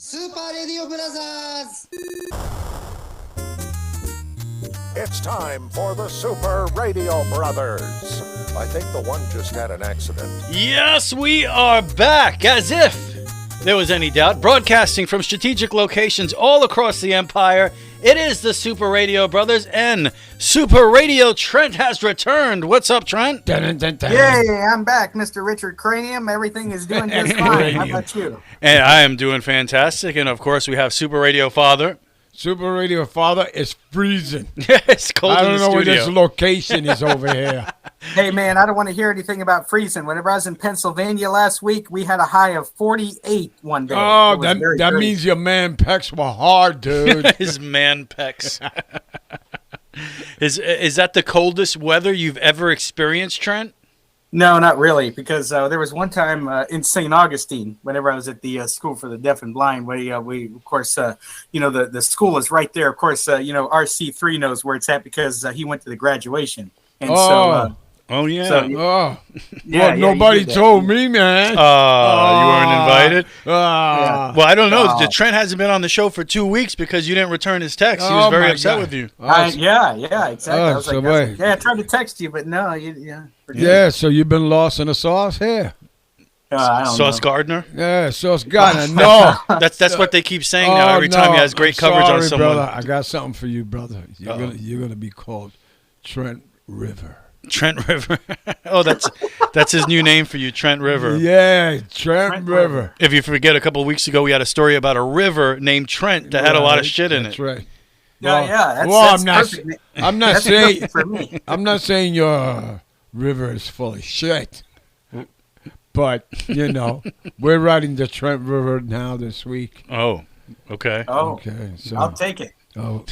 Super Radio Brothers! It's time for the Super Radio Brothers. I think the one just had an accident. Yes, we are back, as if there was any doubt. Broadcasting from strategic locations all across the empire, it is the Super Radio Brothers, and Super Radio Trent has returned. What's up, Trent? Dun, dun, dun. Yay, I'm back, Mr. Richard Cranium. Everything is doing just fine. How about you? And I am doing fantastic, and of course we have Super Radio Father. Super Radio Father is freezing. It's cold I in don't the know where studio. this location is over here. Hey, man, I don't want to hear anything about freezing. Whenever I was in Pennsylvania last week, we had a high of 48 one day. Oh, that means your man pecs were hard, dude. His man pecs. Is that the coldest weather you've ever experienced, Trent? No, not really, because there was one time in St. Augustine, whenever I was at the School for the Deaf and Blind, we of course, the school is right there. Of course, RC3 knows where it's at because he went to the graduation. And Oh, yeah. So, nobody told me, man. You weren't invited? Yeah. Well, I don't know. Trent hasn't been on the show for 2 weeks because you didn't return his text. He was very upset with you. Exactly. I was like, I tried to text you, but no, So you've been lost in the sauce here. I don't Sauce know. Gardner? Yeah, Sauce Gardner. No. That's what they keep saying now every time he has great coverage on someone. Brother. I got something for you, brother. You're gonna be called Trent River. Trent River. Oh, that's his new name for you, Trent River. Yeah, Trent River. If you forget, a couple of weeks ago we had a story about a river named Trent that had a lot of shit in it. That's right. I'm not saying for me. I'm not saying your river is full of shit. But, we're riding the Trent River now this week. Oh, okay. Oh, okay. So, I'll take it. Oh,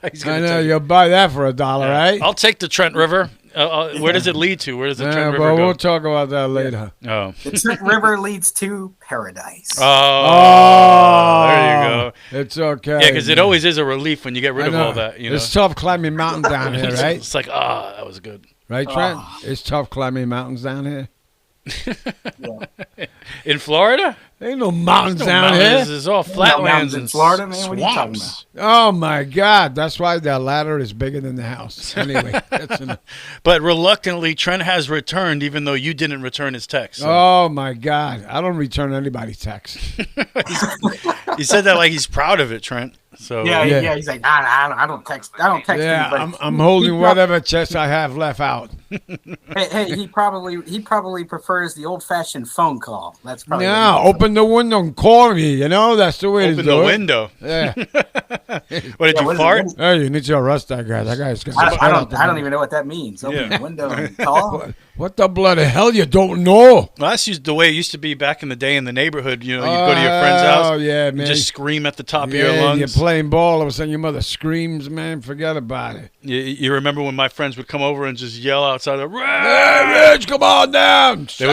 I know you'll buy that for $1, right? I'll take the Trent River. Where does it lead to? Where does the Trent River go? We'll talk about that later. Oh, the Trent River leads to paradise. Oh, there you go. It's okay. Yeah, because it always is a relief when you get rid of all that. It's tough climbing mountains down here, right? It's like, that was good. Right, Trent? It's tough climbing mountains down here. In Florida? Ain't no mountains down here. here. It's all flatlands in Florida, man. What are you talking swamps. about? Oh my God! That's why the ladder is bigger than the house. Anyway, but reluctantly, Trent has returned, even though you didn't return his text. So. Oh my God! I don't return anybody's text. He said that like he's proud of it, Trent. So yeah. He's like, I don't text. I don't text. Yeah, anybody. I'm holding whatever chest I have left out. Hey, he probably prefers the old-fashioned phone call. That's probably open the window and call me. That's the way to do it. Open the window. Yeah. What did you fart? Hey, you need to arrest that guy. That guy's gonna. I don't even know what that means. Open the window and call. What the bloody hell? You don't know? Well, that's the way it used to be back in the day in the neighborhood. You'd go to your friend's house. Oh yeah, man. Just scream at the top of your lungs. You're playing ball. All of a sudden, your mother screams. Man, forget about it. You remember when my friends would come over and just yell outside the Hey, Rich, come on down. There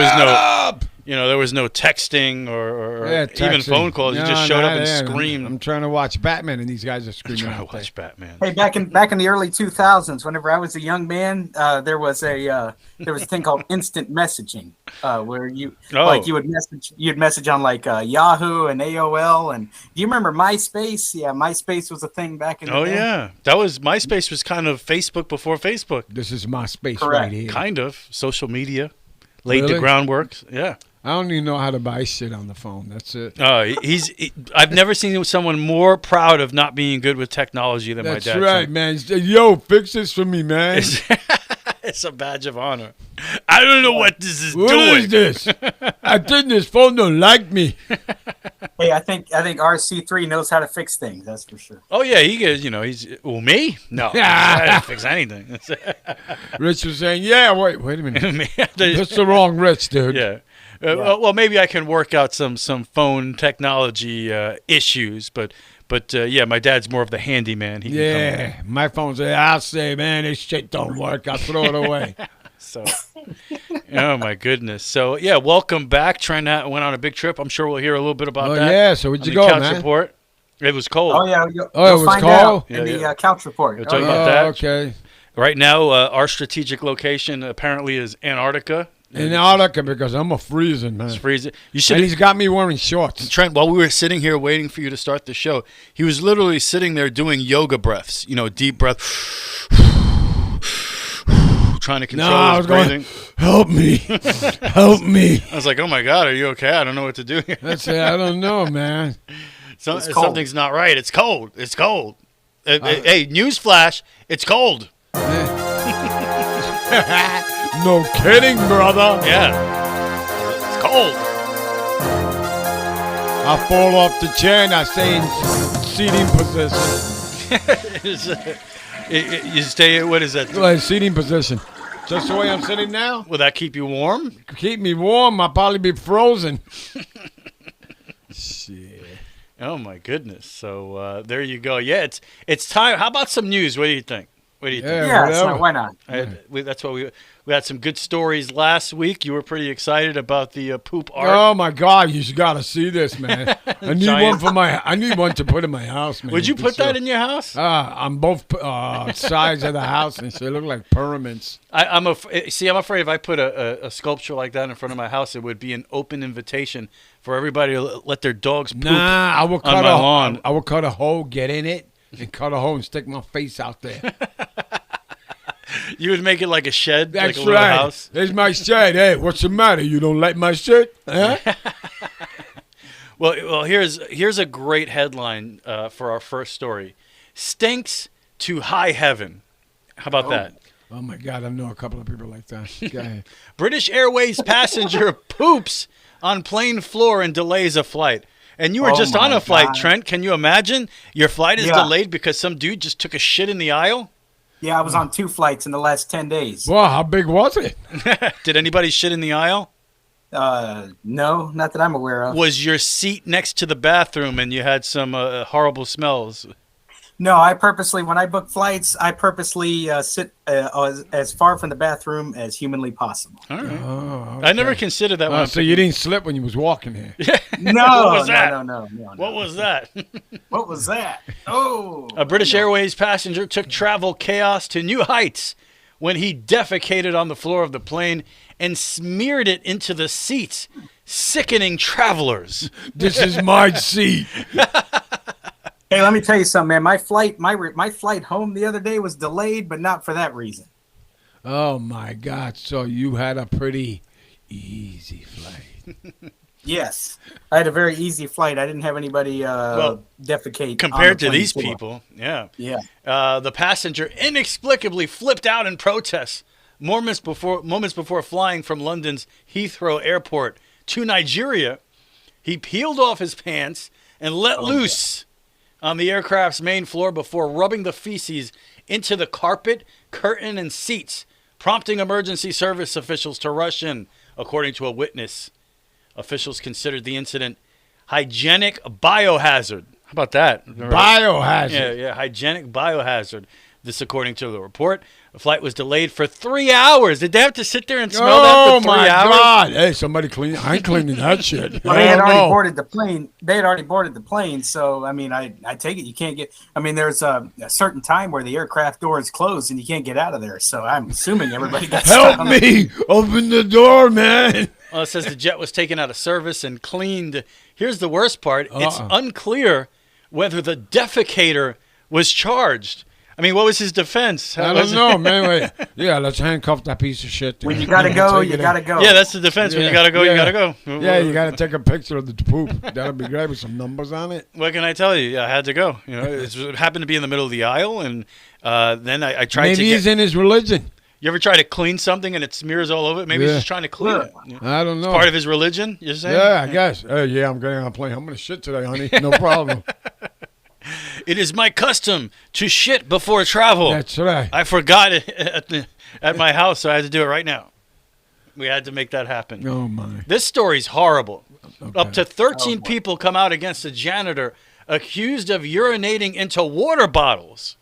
was no texting or even phone calls. You just showed up and screamed. I'm trying to watch Batman, and these guys are screaming. I'm trying to watch Batman. Hey, back in the early 2000s, whenever I was a young man, there was a thing called instant messaging, where you'd message on like Yahoo and AOL. And do you remember MySpace? Yeah, MySpace was a thing back in the day. Oh yeah, MySpace was kind of Facebook before Facebook. This is MySpace Correct. right here. Kind of social media laid the groundwork. Yeah. I don't even know how to buy shit on the phone. That's it. I've never seen someone more proud of not being good with technology than my dad. That's right, man. Yo, fix this for me, man. It's a badge of honor. I don't know what this is doing. What is this? I think this phone don't like me. Hey, I think RC3 knows how to fix things. That's for sure. Oh yeah, he goes. Me? No, I didn't fix anything. Rich was saying, "Yeah, wait a minute. That's the wrong Rich, dude." Yeah. Well, maybe I can work out some phone technology issues, but my dad's more of the handyman. He can come in. My phone's. I'll say, man, this shit don't work. I'll throw it away. So, oh my goodness. So yeah, welcome back. Trent went on a big trip. I'm sure we'll hear a little bit about that. Oh yeah. So where'd you go, couch man? Report. It was cold. Oh yeah. It was find cold. out in the couch report. We'll talk about that. Okay. Right now, our strategic location apparently is Antarctica. In Antarctica because I'm a freezing, man. It's freezing. You And he's got me wearing shorts. Trent, while we were sitting here waiting for you to start the show, he was literally sitting there doing yoga breaths. Deep breath. Trying to control his breathing. Help me. Help me. I was like, oh my God, are you okay? I don't know what to do here. I said, I don't know, man. Something's not right. It's cold. It's cold. Hey, newsflash, it's cold. No kidding, brother. Yeah. It's cold. I fall off the chair and I stay in seating position. You stay, what is that? Like seating position. Just the way I'm sitting now. Will that keep you warm? Keep me warm. I'll probably be frozen. Shit. Oh, my goodness. So there you go. Yeah, it's time. How about some news? What do you think? Yeah, why not? That's what we had some good stories last week. You were pretty excited about the poop art. Oh my God! You got to see this, man. I need one for I need one to put in my house, man. Would you put that in your house? On both sides of the house, and they look like pyramids. I'm afraid if I put a sculpture like that in front of my house, it would be an open invitation for everybody to let their dogs poop I will cut on my lawn. I will cut a hole, get in it, and cut a hole and stick my face out there. You would make it like a shed, That's like a little right. house. There's my shed. Hey, what's the matter? You don't like my shit? Huh? Well, here's a great headline for our first story. Stinks to high heaven. How about that? Oh my God, I know a couple of people like that. Go ahead. British Airways passenger poops on plane floor and delays a flight. And you were just on a flight, Trent. Can you imagine? Your flight is delayed because some dude just took a shit in the aisle? Yeah, I was on 2 flights in the last 10 days. Well, how big was it? Did anybody shit in the aisle? No, not that I'm aware of. Was your seat next to the bathroom and you had some horrible smells? No, when I book flights, I purposely sit as far from the bathroom as humanly possible. All right. Oh, okay. I never considered that one. So you didn't slip when you was walking here? No, What was that? No. What was that? What was that? Oh. A British Airways passenger took travel chaos to new heights when he defecated on the floor of the plane and smeared it into the seats, sickening travelers. This is my seat. Hey, let me tell you something, man. My flight home the other day was delayed, but not for that reason. Oh my God! So you had a pretty easy flight. Yes, I had a very easy flight. I didn't have anybody defecate Compared on the to plane these floor. people, yeah. Yeah. The passenger inexplicably flipped out in protest moments before flying from London's Heathrow Airport to Nigeria. He peeled off his pants and let loose on the aircraft's main floor before rubbing the feces into the carpet, curtain, and seats, prompting emergency service officials to rush in, according to a witness. Officials considered the incident hygienic biohazard. How about that? Biohazard. Yeah, hygienic biohazard. This according to the report. The flight was delayed for 3 hours. Did they have to sit there and smell that for 3 hours? Oh, my God. Hey, somebody clean. I ain't cleaning that shit. Well, they had already boarded the plane. They had already boarded the plane. So, I mean, I take it you can't get – I mean, there's a certain time where the aircraft door is closed and you can't get out of there. So I'm assuming everybody got stuck Help on me. Open the door, man. Well, it says the jet was taken out of service and cleaned. Here's the worst part. It's unclear whether the defecator was charged. I mean, what was his defense? I don't know, man. Wait. Yeah, let's handcuff that piece of shit. When you gotta go, you gotta go. Yeah, that's the defense. When you gotta go, you gotta go. Yeah, you gotta take a picture of the poop. That'll be great with some numbers on it. What can I tell you? Yeah, I had to go. You know, it happened to be in the middle of the aisle, and then I tried Maybe to he's in his religion. You ever try to clean something and it smears all over it? Maybe he's just trying to clean it. I don't know. It's part of his religion, you're saying? Yeah, I guess. Yeah, I'm getting on a plane. I'm going to shit today, honey. No problem. It is my custom to shit before travel. That's right. I forgot it at my house, so I had to do it right now. We had to make that happen. Oh, my. This story's horrible. Okay. Up to 13 people come out against a janitor accused of urinating into water bottles.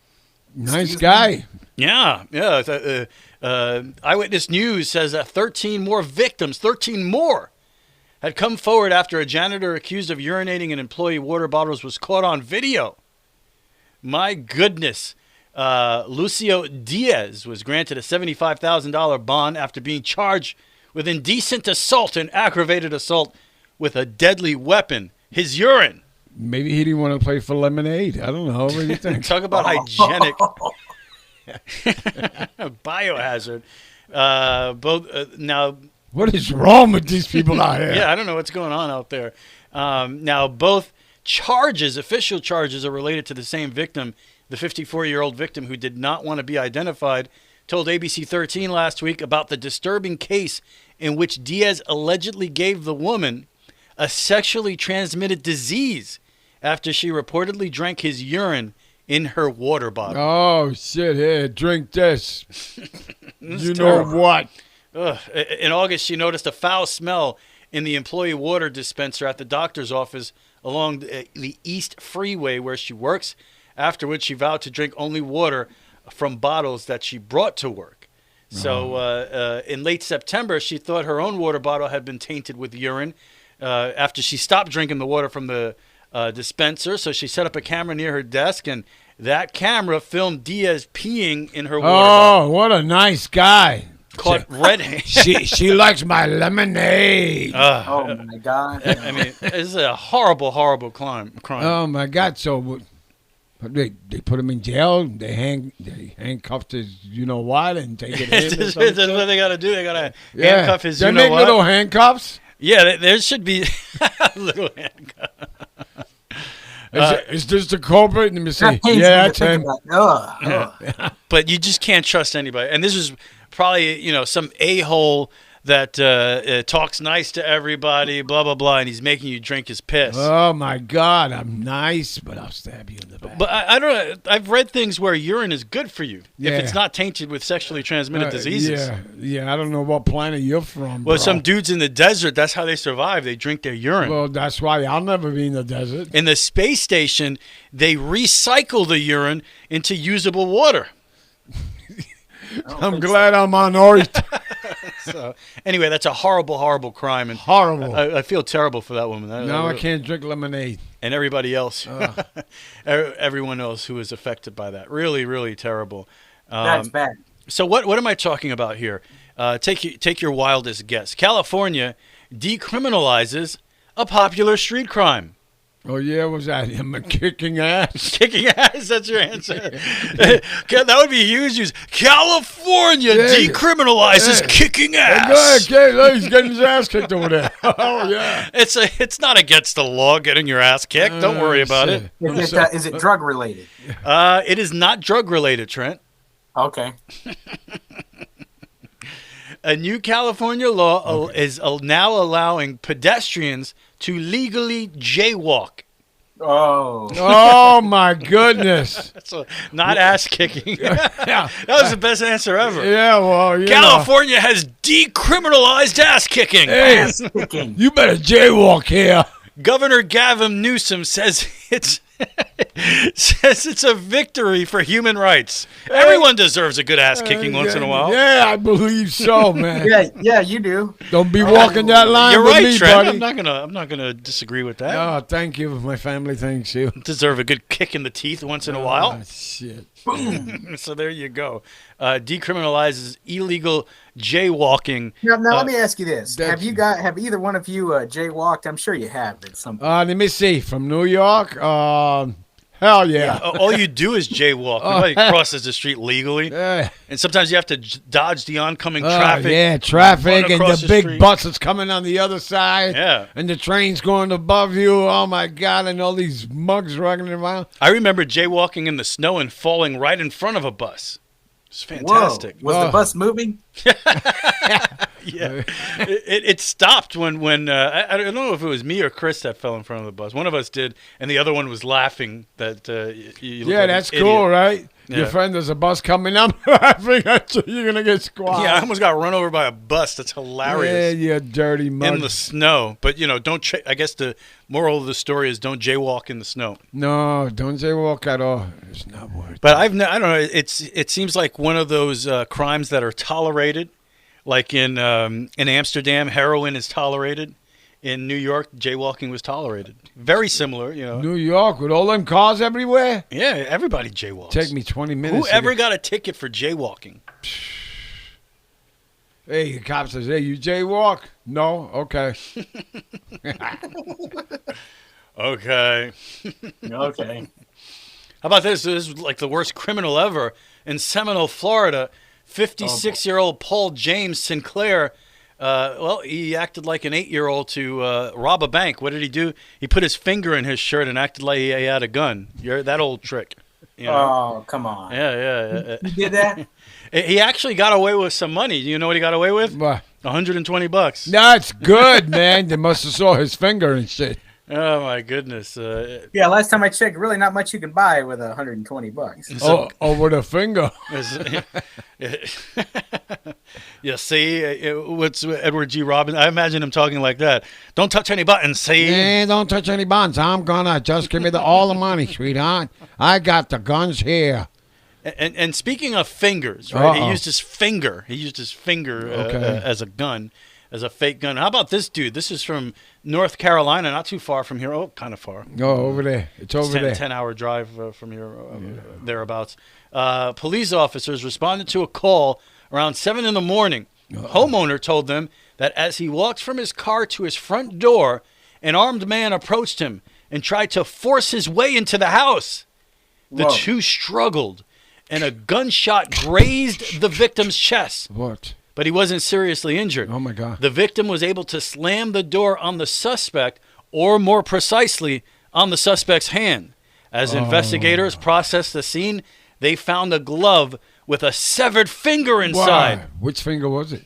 Nice guy. Yeah. Eyewitness News says that 13 more had come forward after a janitor accused of urinating in employee water bottles was caught on video. My goodness. Lucio Diaz was granted a $75,000 bond after being charged with indecent assault and aggravated assault with a deadly weapon, his urine. Maybe he didn't want to play for Lemonade. I don't know. What do you think? Talk about hygienic biohazard. Now, what is wrong with these people out here? yeah, I don't know what's going on out there. Now, both official charges, are related to the same victim. The 54-year-old victim, who did not want to be identified, told ABC 13 last week about the disturbing case in which Diaz allegedly gave the woman a sexually transmitted disease after she reportedly drank his urine in her water bottle. Oh, shit. Here, drink this. You know terrible. what? Ugh. In August, she noticed a foul smell in the employee water dispenser at the doctor's office along the East Freeway where she works, after which she vowed to drink only water from bottles that she brought to work. So in late September, she thought her own water bottle had been tainted with urine after she stopped drinking the water from the dispenser. So she set up a camera near her desk, and that camera filmed Diaz peeing in her water bottle. Oh, what a nice guy. Caught red-handed. She likes my lemonade. Oh my God! I mean, this is a horrible, horrible crime. Oh my God! So they put him in jail. They handcuffed his you know what and take it in. That's what they got to do. They got to handcuff his. They You know make what? little handcuffs. Yeah, there should be little handcuff. Is this the culprit? Let me see. That pains me Yeah, to that's think him. about. Ugh. But you just can't trust anybody. And this is probably some a-hole that talks nice to everybody, blah blah blah, and he's making you drink his piss. Oh my God! I'm nice, but I'll stab you in the back. But I don't know. I've read things where urine is good for you Yeah. if it's not tainted with sexually transmitted diseases. Yeah. I don't know what planet you're from. Well, bro. some dudes in the desert, that's how they survive. They drink their urine. Well, that's why I'll never be in the desert. In the space station, they recycle the urine into usable water. I'm glad I'm on Earth. So, anyway, that's a horrible, horrible crime, and Horrible. I feel terrible for that woman. Now I can't drink lemonade. And everybody else, everyone else who was affected by that. Really, really terrible. That's bad. So what am I talking about here? Take your wildest guess. California decriminalizes a popular street crime. Oh yeah, was that him kicking ass? Kicking ass, that's your answer. That would be huge news. California decriminalizes kicking ass. Go ahead, he's getting his ass kicked over there. Oh yeah. It's not against the law getting your ass kicked. Don't worry about it. Is it drug related? It is not drug related, Trent. Okay. A new California law is now allowing pedestrians to legally jaywalk. Oh my goodness. So not ass kicking. Yeah. That was the best answer ever. Yeah, well, California has decriminalized ass kicking. Hey, Ass kicking. you better jaywalk here. Governor Gavin Newsom says it's a victory for human rights. Everyone deserves a good ass kicking once in a while. Yeah, I believe so, man. Yeah, you do. Don't be walking that line You're with right, me, Trent. buddy. I'm not gonna disagree with that. Oh, thank you. My family thanks you. Deserve a good kick in the teeth once in a while. Oh, shit. So there you go. Decriminalizes illegal jaywalking. Now let me ask you this: that's- Have either one of you jaywalked? I'm sure you have at some point. Let me see. From New York, hell yeah. All you do is jaywalk. Nobody crosses the street legally. Yeah. And sometimes you have to dodge the oncoming traffic. Yeah, traffic run and across the the big street. buses coming on the other side. Yeah. And the train's going above you. Oh, my God. And all these mugs running around. I remember jaywalking in the snow and falling right in front of a bus. It's fantastic. Whoa. Was the bus moving? Yeah, it stopped when I don't know if it was me or Chris that fell in front of the bus. One of us did, and the other one was laughing. That you look Yeah, like that's an cool, idiot. right? Yeah. Your friend, there's a bus coming up. I think you're going to get squashed. Yeah, I almost got run over by a bus. That's Yeah, hilarious. you dirty mug. In the snow, but don't. I guess the moral of the story is don't jaywalk in the snow. No, don't jaywalk at all. It's not worth But I don't know. It seems like one of those crimes that are tolerated. Like in Amsterdam, heroin is tolerated. In New York, jaywalking was tolerated. Very similar, New York with all them cars everywhere. Yeah, everybody jaywalks. Take me 20 minutes. Whoever got a ticket for jaywalking? Hey, the cop says, hey, you jaywalk? No? Okay. Okay. Okay. How about this? This is like the worst criminal ever. In Seminole, Florida, 56-year-old Paul James Sinclair, he acted like an 8-year-old to rob a bank. What did he do? He put his finger in his shirt and acted like he had a gun. That old trick. You know? Oh, come on. Yeah. You did that? He actually got away with some money. You know what he got away with? What? $120. That's good, man. They must have saw his finger and shit. Oh my goodness! Yeah, last time I checked, really not much you can buy with $120. Over the finger. Yeah, see, what's Edward G. Robin? I imagine him talking like that. Don't touch any buttons, see? Hey, don't touch any buttons. I'm gonna just give me all the money, sweetheart. I got the guns here. And speaking of fingers, right? Uh-oh. He used his finger. As a gun. As a fake gun. How about this dude? This is from North Carolina, not too far from here. Oh, kind of far. Oh, over there. It's over there. 10-hour drive from here, thereabouts. Police officers responded to a call around 7 in the morning. Homeowner told them that as he walked from his car to his front door, an armed man approached him and tried to force his way into the house. The two struggled, and a gunshot grazed the victim's chest. What? But he wasn't seriously injured. Oh, my God. The victim was able to slam the door on the suspect, or more precisely, on the suspect's hand. As investigators processed the scene, they found a glove with a severed finger inside. Why? Which finger was it?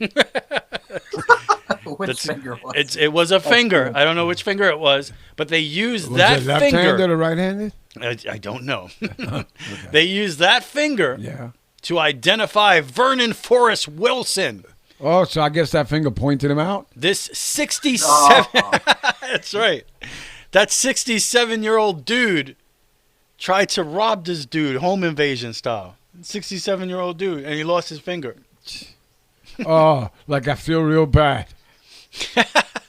Which finger was it? It was a finger. I don't know which finger it was, but they used Was that it left-handed finger. or right-handed? I don't know. They used that finger Yeah. to identify Vernon Forrest Wilson. Oh, so I guess that finger pointed him out? This 67... That's right. That 67-year-old dude tried to rob this dude, home invasion style. 67-year-old dude, and he lost his finger. Oh, like I feel real bad.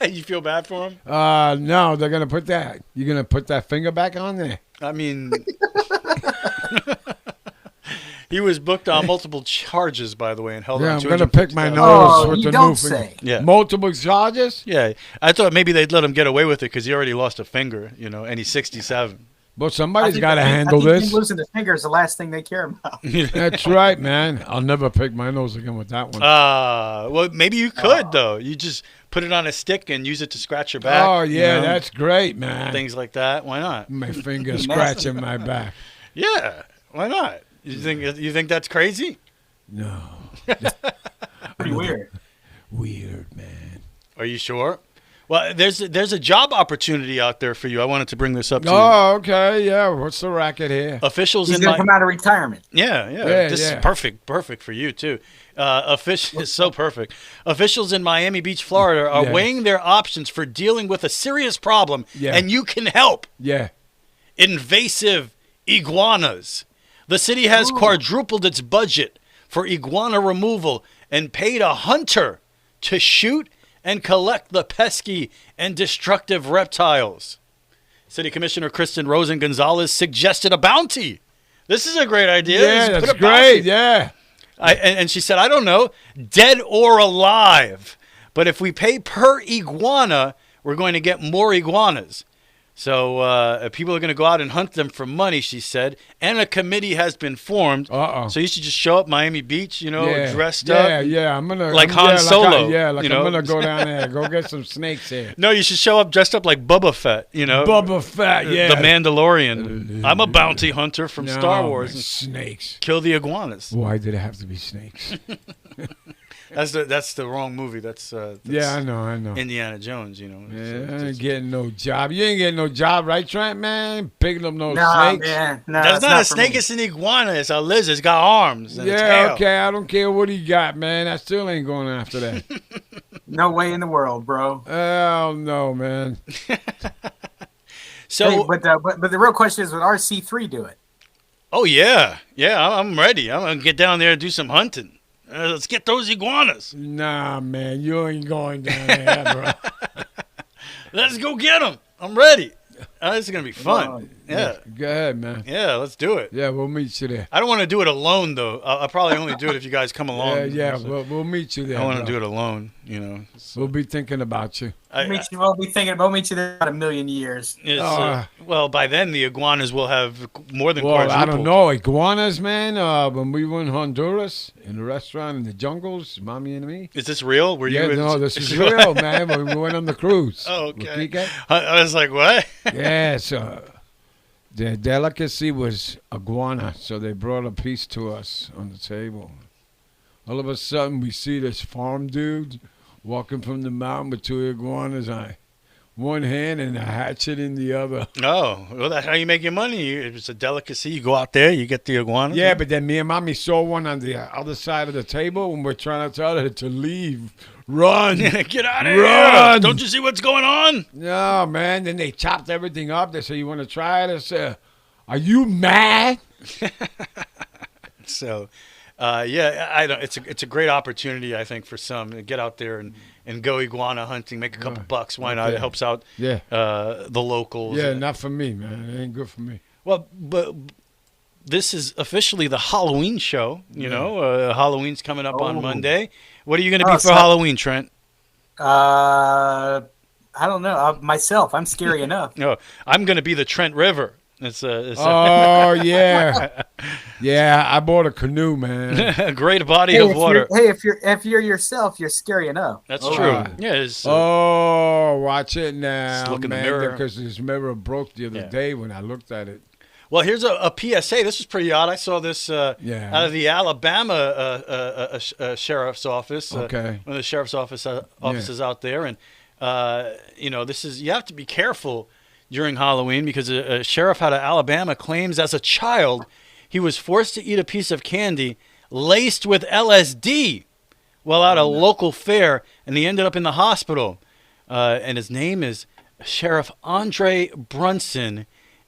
You feel bad for him? No, they're going to put that. You're going to put that finger back on there? I mean... He was booked on multiple charges, by the way, and held on. Yeah, I'm going to pick my $250,000. nose with you the don't new finger. say. Yeah. Multiple charges? Yeah, I thought maybe they'd let him get away with it because he already lost a finger, and he's 67. But somebody's got to handle this. Losing the finger is the last thing they care about. That's right, man. I'll never pick my nose again with that one. Well, maybe you could, though. You just put it on a stick and use it to scratch your back. Oh, yeah, that's great, man. Things like that. Why not? My finger scratching my back. Yeah, why not? You think that's crazy? No. Pretty weird. Weird, man. Are you sure? Well, there's a job opportunity out there for you. I wanted to bring this up to you. Oh, okay, yeah. What's the racket here? Officials He's in going my to come out of retirement. Yeah. This is perfect for you too. It's so perfect. Officials in Miami Beach, Florida, are weighing their options for dealing with a serious problem, and you can help. Yeah. Invasive iguanas. The city has quadrupled its budget for iguana removal and paid a hunter to shoot and collect the pesky and destructive reptiles. City Commissioner Kristen Rosen Gonzalez suggested a bounty. This is a great idea. Yeah, Let's that's put a bounty. great. Yeah. And she said, I don't know, dead or alive. But if we pay per iguana, we're going to get more iguanas. So people are going to go out and hunt them for money, she said. And a committee has been formed. So you should just show up Miami Beach, dressed up. Yeah, I'm going to. Like Han Solo. I'm going to go down there. Go get some snakes here. No, you should show up dressed up like Boba Fett, Bubba Fett, yeah. The Mandalorian. I'm a bounty hunter from Star Wars. And snakes. Kill the iguanas. Why did it have to be snakes? That's the wrong movie. That's yeah, I know. Indiana Jones, Yeah, I ain't getting no job. You ain't getting no job, right, Trent, man? Picking up no snakes. Man. No, that's not a snake. It's an iguana. It's a lizard. It's got arms and a tail. Okay. I don't care what he got, man. I still ain't going after that. No way in the world, bro. Hell no, man. So, hey, but the real question is, would RC3 do it? Oh yeah, I'm ready. I'm gonna get down there and do some hunting. Let's get those iguanas. Nah, man, you ain't going down there, bro. Let's go get them. I'm ready. Oh, this is gonna be fun. Yeah. Go ahead, man. Yeah, let's do it. Yeah, we'll meet you there. I don't want to do it alone though. I'll probably only do it if you guys come along. Yeah, So we'll meet you there. I want to bro. do it alone. You know. So We'll be thinking about you. We'll meet you there in about a million years. Well, by then the iguanas will have more than Well, quadrupled. I don't know. Iguanas, man. When we were in Honduras, in the restaurant in the jungles, mommy and me. Is this real? Were Yeah, you? no, this is real, man. When we went on the cruise. Oh, with okay. Kike. I was like, what? Yeah, so the delicacy was iguana, so they brought a piece to us on the table. All of a sudden, we see this farm dude walking from the mountain with two iguanas on one hand and a hatchet in the other. Oh, well, that's how you make your money. If it's a delicacy, you go out there, you get the iguana. Yeah, but then me and mommy saw one on the other side of the table, and we're trying to tell her to leave. Run! Get out of Run! here! Don't you see what's going on? No, man. Then they chopped everything up. They said, "You want to try it?" I said, "Are you mad?" So, yeah, I don't. It's a great opportunity, I think, for some to get out there and go iguana hunting, make a couple bucks. Why not? Okay. It helps out. Yeah. The locals. Yeah, not for me, man. It ain't good for me. Well, but this is officially the Halloween show. You know, Halloween's coming up on Monday. What are you going to be for Halloween, Trent? I don't know. Myself, I'm scary enough. No, I'm going to be the Trent River. Oh yeah, yeah. I bought a canoe, man. a great body of water. If you're yourself, you're scary enough. That's true. Yeah. Watch it now, Just look in the man. mirror. Because this mirror broke the other day when I looked at it. Well, here's a PSA. This was pretty odd. I saw this out of the Alabama sheriff's office. Okay. One of the sheriff's offices out there, and this is, you have to be careful during Halloween because a sheriff out of Alabama claims as a child he was forced to eat a piece of candy laced with LSD while at a local fair, and he ended up in the hospital. And his name is Sheriff Andre Brunson.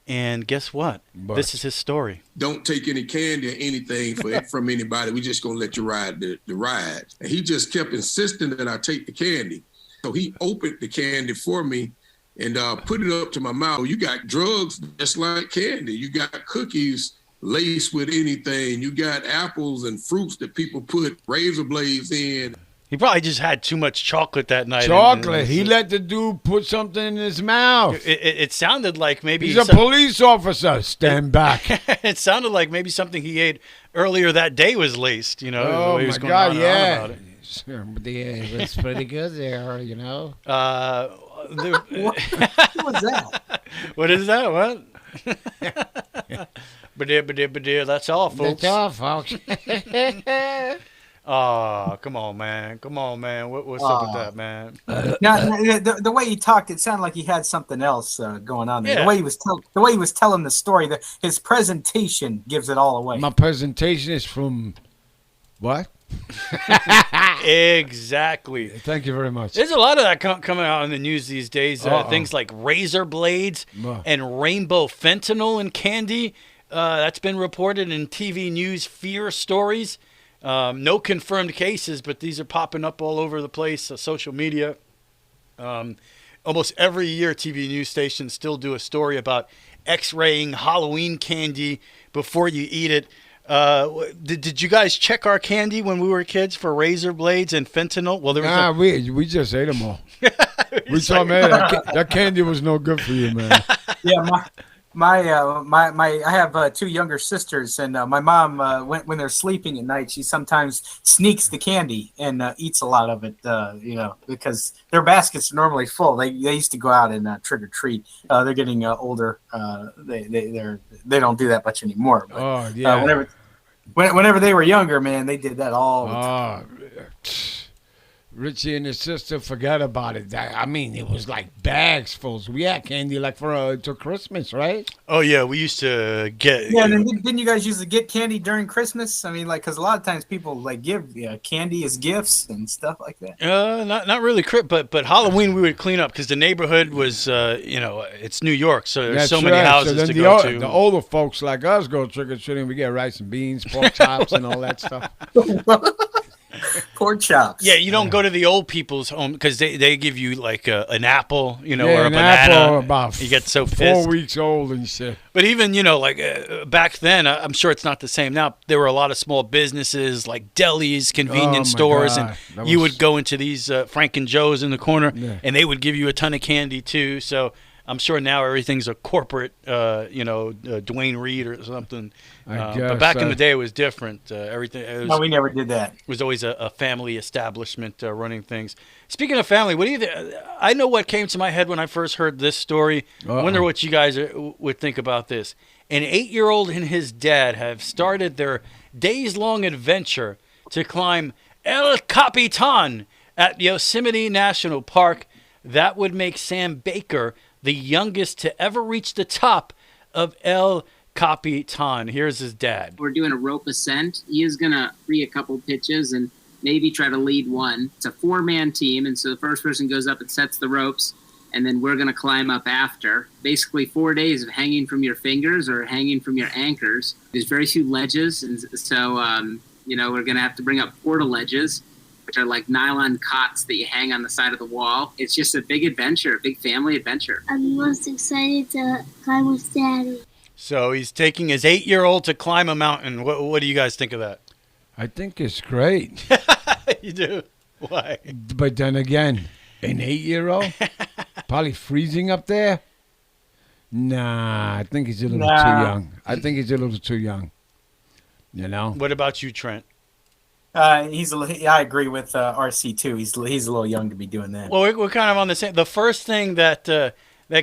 And guess what? This is his story. Don't take any candy or anything from anybody. We're just going to let you ride the ride. And he just kept insisting that I take the candy. So he opened the candy for me and put it up to my mouth. You got drugs just like candy. You got cookies laced with anything. You got apples and fruits that people put razor blades in. He probably just had too much chocolate that night. Chocolate. He let the dude put something in his mouth. It sounded like maybe he's a police officer. Stand back. It sounded like maybe something he ate earlier that day was laced. You know. Oh my God! Yeah. It was pretty good there. You know. What was that? What is that? What? But that's all, folks. That's all, folks. Oh, come on, man. What's up with that, man? The way he talked, it sounded like he had something else going on there. Yeah. The way he was telling the story, his presentation gives it all away. My presentation is from what? Exactly. Thank you very much. There's a lot of that coming out in the news these days. Things like razor blades and rainbow fentanyl in candy. That's been reported in TV news fear stories. No confirmed cases, but these are popping up all over the place, social media. Almost every year, TV news stations still do a story about X-raying Halloween candy before you eat it. Did you guys check our candy when we were kids for razor blades and fentanyl? Well, there was we just ate them all. We told man that candy was no good for you, man. Yeah, I have two younger sisters, and my mom, when they're sleeping at night, she sometimes sneaks the candy and eats a lot of it, because their baskets are normally full. They used to go out and trick or treat. They're getting older. They don't do that much anymore. But, whenever they were younger, man, they did that all the time. Richie and his sister forgot about it. It was like bags full. So we had candy like to Christmas, right? Oh yeah, we used to get. Yeah, and then didn't you guys usually get candy during Christmas? Because a lot of times people give candy as gifts and stuff like that. Not really, but Halloween we would clean up because the neighborhood was, it's New York, so there's so many houses to go to. The older folks like us go trick or treating. We get rice and beans, pork chops, and all that stuff. Pork chops. Yeah, you don't go to the old people's home because they give you like an apple, or a an banana. apple about You get so 4 pissed. weeks old and shit. But even, like back then, I'm sure it's not the same now. There were a lot of small businesses like delis, convenience my stores, God. and you would go into these Frank and Joe's in the corner, and they would give you a ton of candy too. So I'm sure now everything's a corporate, Dwayne Reed or something. But back in the day, it was different. No, we never did that. It was always a family establishment running things. Speaking of family, what do you? I know what came to my head when I first heard this story. I wonder what you guys would think about this. An 8-year-old and his dad have started their days-long adventure to climb El Capitan at Yosemite National Park. That would make Sam Baker the youngest to ever reach the top of El Capitan. Here's his dad. We're doing a rope ascent. He is going to free a couple pitches and maybe try to lead one. It's a 4-man team, and so the first person goes up and sets the ropes, and then we're going to climb up after. Basically 4 days of hanging from your fingers or hanging from your anchors. There's very few ledges, and so we're going to have to bring up portaledges, which are like nylon cots that you hang on the side of the wall. It's just a big adventure, a big family adventure. I'm most excited to climb with Daddy. So he's taking his 8-year-old to climb a mountain. What do you guys think of that? I think it's great. You do? Why? But then again, an 8-year-old? Probably freezing up there? Nah, I think he's a little too young. I think he's a little too young. What about you, Trent? I agree with RC too. He's a little young to be doing that. Well, we're kind of on the same. The first thing that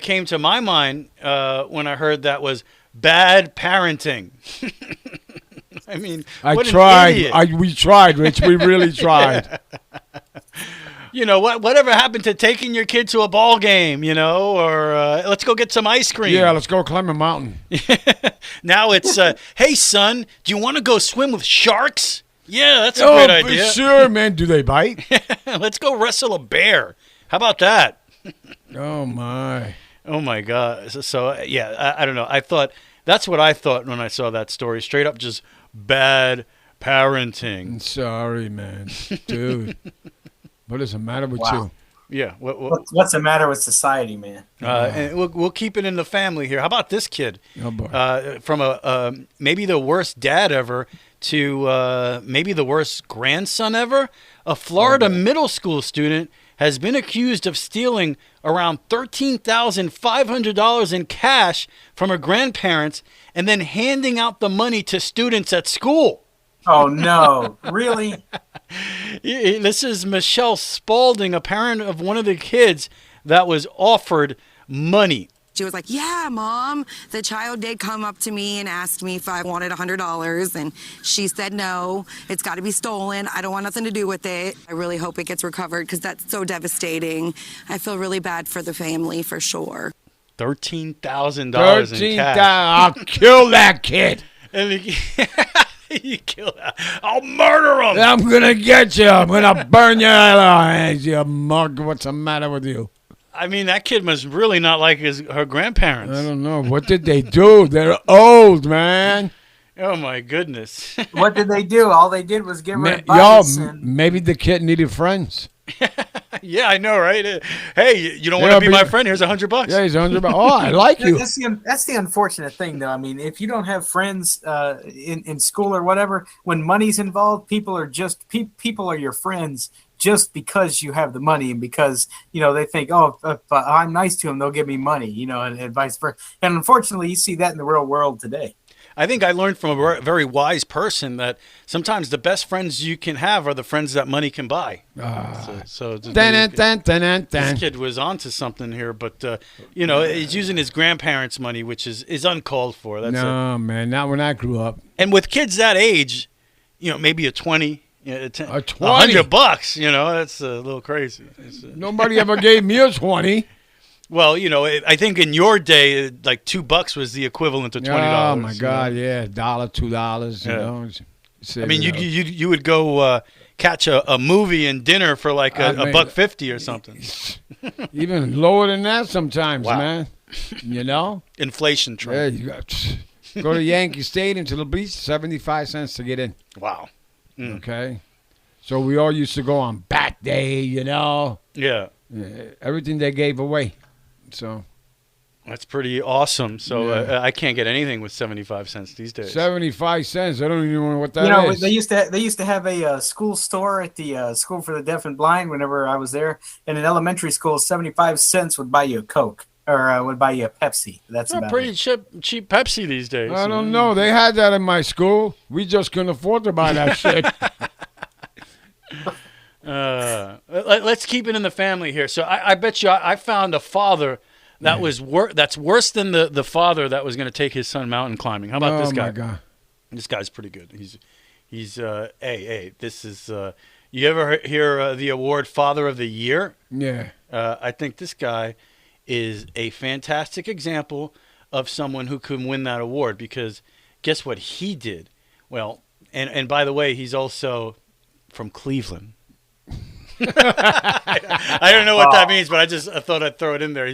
came to my mind when I heard that was bad parenting. I mean, I what tried. We tried, Rich. We really tried. Whatever happened to taking your kid to a ball game, or let's go get some ice cream. Yeah, let's go climb a mountain. Now it's, hey, son, do you want to go swim with sharks? Yeah, that's a great idea. Sure, man. Do they bite? Let's go wrestle a bear. How about that? Oh, my. Oh, my God. So I don't know. That's what I thought when I saw that story. Straight up just bad parenting. I'm sorry, man. Dude. What is the matter with you? Yeah. What's the matter with society, man? And we'll keep it in the family here. How about this kid? Oh, boy. From maybe the worst dad ever to maybe the worst grandson ever. A Florida middle school student has been accused of stealing around $13,500 in cash from her grandparents and then handing out the money to students at school. Oh, no. Really? This is Michelle Spalding, a parent of one of the kids that was offered money. She was like, yeah, Mom, the child did come up to me and asked me if I wanted $100. And she said, no, it's got to be stolen. I don't want nothing to do with it. I really hope it gets recovered because that's so devastating. I feel really bad for the family for sure. $13,000 in cash. I'll kill that kid. You kill that. I'll murder him. I'm going to get you. I'm going to burn your eyes, you mug. What's the matter with you? I mean, that kid must really not like her grandparents. I don't know. What did they do? They're old, man. Oh, my goodness. What did they do? All they did was give her advice. Maybe the kid needed friends. Yeah, I know, right? Hey, you don't want to be my friend? Here's $100. Yeah, he's $100. Oh, I like you. That's the unfortunate thing, though. I mean, if you don't have friends in school or whatever, when money's involved, people are your friends just because you have the money and because, they think, oh, if I'm nice to them, they'll give me money, and vice versa. And unfortunately, you see that in the real world today. I think I learned from a very wise person that sometimes the best friends you can have are the friends that money can buy. So this kid was onto something here, but he's using his grandparents' money, which is uncalled for. Man, not when I grew up. And with kids that age, maybe a 20. A 20? $100, that's a little crazy. Nobody ever gave me a 20. Well, I think in your day, like $2 was the equivalent to $20. Oh my God, yeah, $1, $2. I mean, you would go catch a movie and dinner for like $1.50 or something. Even lower than that sometimes, man. Inflation trend. Yeah, you got go to Yankee Stadium to the beach, 75 cents to get in. Wow. Okay. So we all used to go on bat day, you know. Yeah. Everything they gave away. So that's pretty awesome. So I can't get anything with 75 cents these days. 75 cents. I don't even know what that is. They used to have a school store at the School for the Deaf and Blind whenever I was there. And in elementary school, 75 cents would buy you a Coke or would buy you a Pepsi. That's about pretty it. cheap Pepsi these days. I don't know. They had that in my school. We just couldn't afford to buy that shit. Let's keep it in the family here. So I bet you I found a father that was that's worse than the father that was going to take his son mountain climbing. How about this guy? Oh my God. This guy's pretty good. He's this is you ever hear the award Father of the Year? Yeah. I think this guy is a fantastic example of someone who can win that award because guess what he did? Well, and by the way, he's also from Cleveland. I don't know what that means, but I thought I'd throw it in there.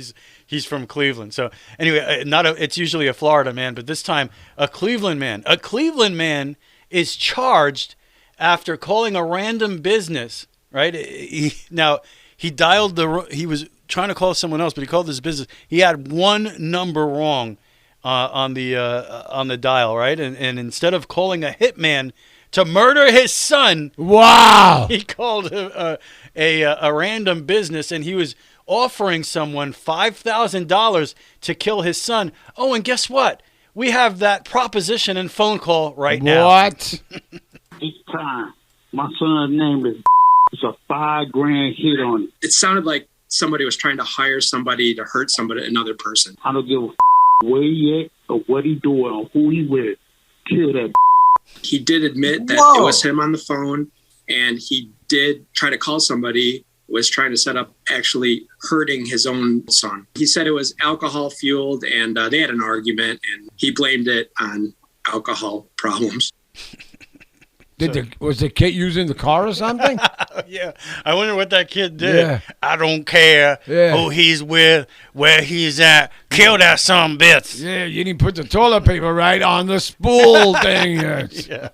He's from Cleveland. So anyway, it's usually a Florida man, but this time a Cleveland man. A Cleveland man is charged after calling a random business, right? He was trying to call someone else, but he called this business. He had one number wrong on the dial, right? And instead of calling a hitman to murder his son, wow! He called a random business, and he was offering someone $5,000 to kill his son. Oh, and guess what? We have that proposition and phone call right now. What? Each time, my son's name is. It's a $5,000 hit on it. It sounded like somebody was trying to hire somebody to hurt another person. I don't give a where he at or what he doing or who he with. Kill that. He did admit that it was him on the phone, and he did try to call somebody, was trying to set up actually hurting his own son. He said it was alcohol fueled, and they had an argument, and he blamed it on alcohol problems. Was the kid using the car or something? Yeah, I wonder what that kid did. Yeah. I don't care who he's with, where he's at. Kill that son of a bitch. Yeah, you didn't put the toilet paper right on the spool thing. Yeah.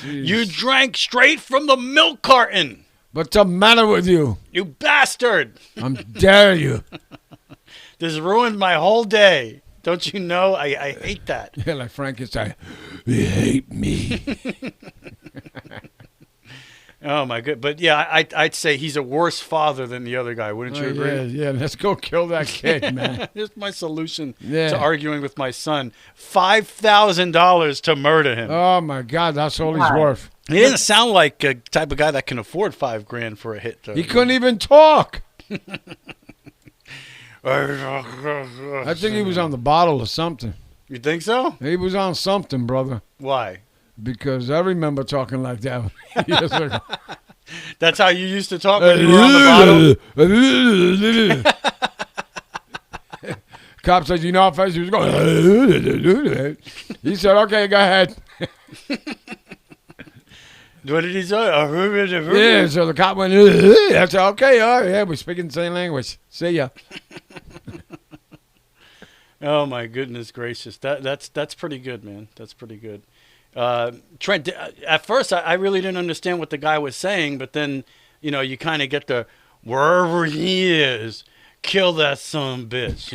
You drank straight from the milk carton. What's the matter with you? You bastard. Dare you. This ruined my whole day. Don't you know? I hate that. Yeah, like Frankenstein. You hate me. Oh, my God. But, yeah, I'd say he's a worse father than the other guy. Wouldn't you agree? Yeah, let's go kill that kid, man. Here's my solution to arguing with my son. $5,000 to murder him. Oh, my God. That's all he's worth. He doesn't sound like a type of guy that can afford $5,000 for a hit, though. He couldn't even talk. I think he was on the bottle or something. You think so? He was on something, brother. Why? Because I remember talking like that. That's how you used to talk when you were on the bottle? Cop said, you know how fast he was going? He said, okay, go ahead. What did he say? Yeah, so the cop went, I said, okay, all right, yeah, we're speaking the same language. See ya. Oh, my goodness gracious. That's pretty good, man. That's pretty good. Trent, at first, I really didn't understand what the guy was saying, but then, you kind of get the, wherever he is, kill that son of a bitch.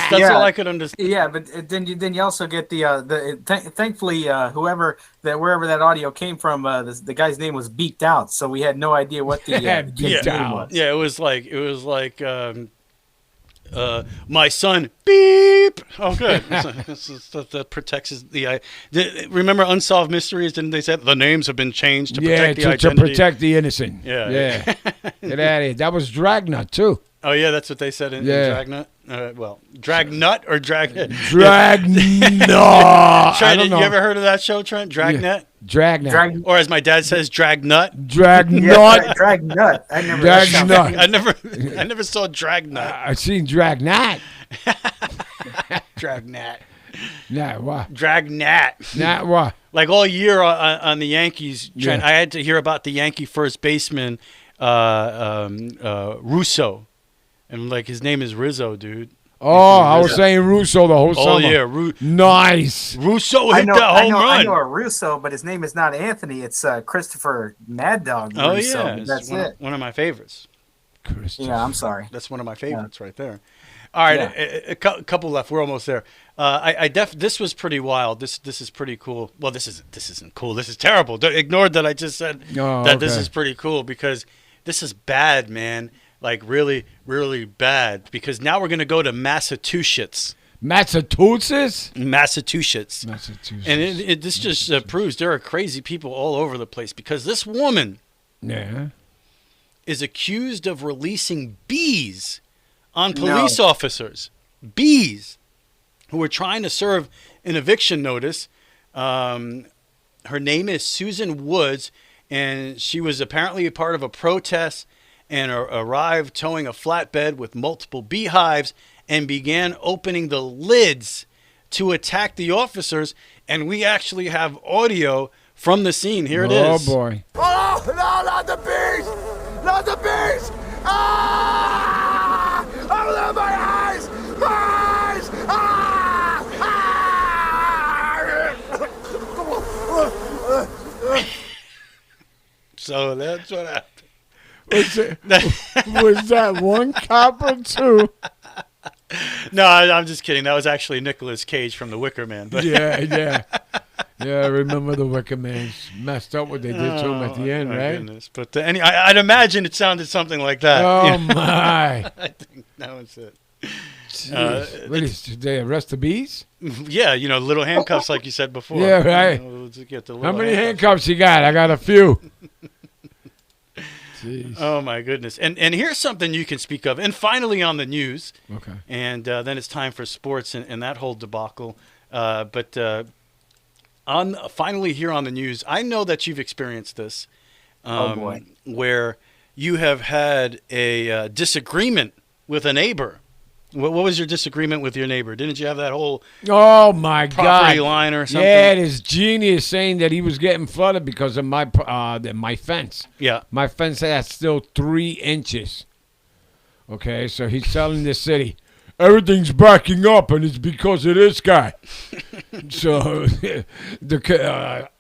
That's all I could understand. Yeah, but then you also get thankfully wherever that audio came from, the guy's name was beeped out, so we had no idea what the kid's name was. Yeah, it was like my son beep. Oh, good. That protects the. Remember Unsolved Mysteries? Didn't they say the names have been changed to protect the identity? To protect the innocent. Yeah. Get out of here. That was Dragnet too. Oh yeah, that's what they said in Dragnet. Dragnut or Dragnet? Dragnet. I don't know. You ever heard of that show, Trent? Dragnet. Yeah. Dragnet. Or as my dad says, Dragnut. Dragnut. Yeah, Dragnut. I never saw Dragnut. I seen Dragnet. Dragnet. Nah, what? Dragnet. Nah, what? Like all year on the Yankees, Trent, I had to hear about the Yankee first baseman, Russo. And like his name is Rizzo, dude. Oh, I was saying Russo the whole summer. Oh, yeah. Nice. Russo hit that home run. I know a Russo, but his name is not Anthony. It's Christopher Mad Dog Russo. Oh, yeah. That's one of my favorites. Yeah, I'm sorry. That's one of my favorites right there. All right, a couple left. We're almost there. This was pretty wild. This is pretty cool. Well, this isn't cool. This is terrible. Ignore that I just said this is pretty cool, because this is bad, man. Like really, really bad. Because now we're gonna go to Massachusetts. Massachusetts. And this just proves there are crazy people all over the place, because this woman, is accused of releasing bees on police officers. Bees who were trying to serve an eviction notice. Her name is Susan Woods, and she was apparently a part of a protest and arrived towing a flatbed with multiple beehives and began opening the lids to attack the officers. And we actually have audio from the scene. Here it is. Oh, boy. Oh, no, not the bees! Not the bees! Ah! Oh, my eyes! My eyes! So that's what happened. Was that one cop or two? No, I'm just kidding. That was actually Nicolas Cage from The Wicker Man. But Yeah, I remember the Wicker Man messed up what they did to him at the end, right? Goodness. But I'd imagine it sounded something like that. Oh, my. I think that was it. Did they arrest the bees? Yeah, little handcuffs like you said before. Yeah, right. How many handcuffs you got? I got a few. Jeez. Oh, my goodness. And here's something you can speak of. And finally on the news. Okay. And then it's time for sports and that whole debacle. But finally here on the news, I know that you've experienced this. Oh, boy. Where you have had a disagreement with a neighbor. What was your disagreement with your neighbor? Didn't you have that whole property line or something? Yeah, this genius saying that he was getting flooded because of my fence. Yeah. My fence has still 3 inches. Okay, so he's telling the city, everything's backing up, and it's because of this guy. So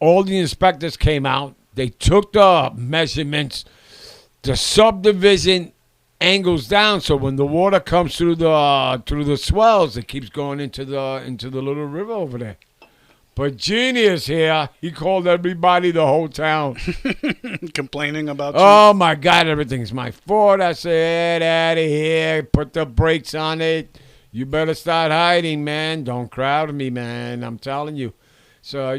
all the inspectors came out. They took the measurements. The subdivision angles down, so when the water comes through the swells, it keeps going into the little river over there. But genius here, he called everybody, the whole town, complaining about you. Oh my God, everything's my fault. I said, out of here, put the brakes on it. You better start hiding, man. Don't crowd me, man. I'm telling you. So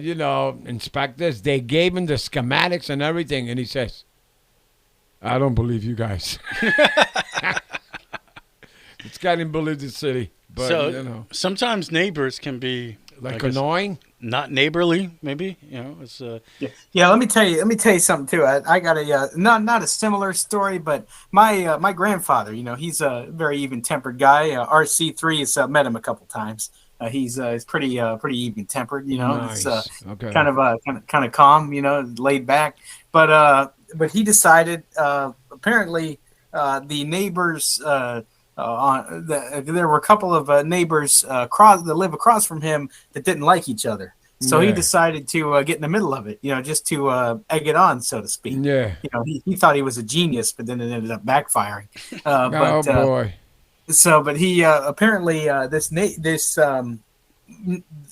inspectors, they gave him the schematics and everything, and he says, I don't believe you guys. This guy didn't believe the city. But, so sometimes neighbors can be like annoying, not neighborly. Maybe it's. Yeah. Let me tell you something too. I got a not a similar story, but my grandfather. He's a very even-tempered guy. RC3 has met him a couple times. He's pretty even tempered. Nice. It's okay. kind of calm. Laid back. But he decided apparently the neighbors there were a couple of neighbors that live across from him that didn't like each other. So he decided to get in the middle of it, just to egg it on, so to speak. Yeah. He thought he was a genius, but then it ended up backfiring. Oh boy. But he apparently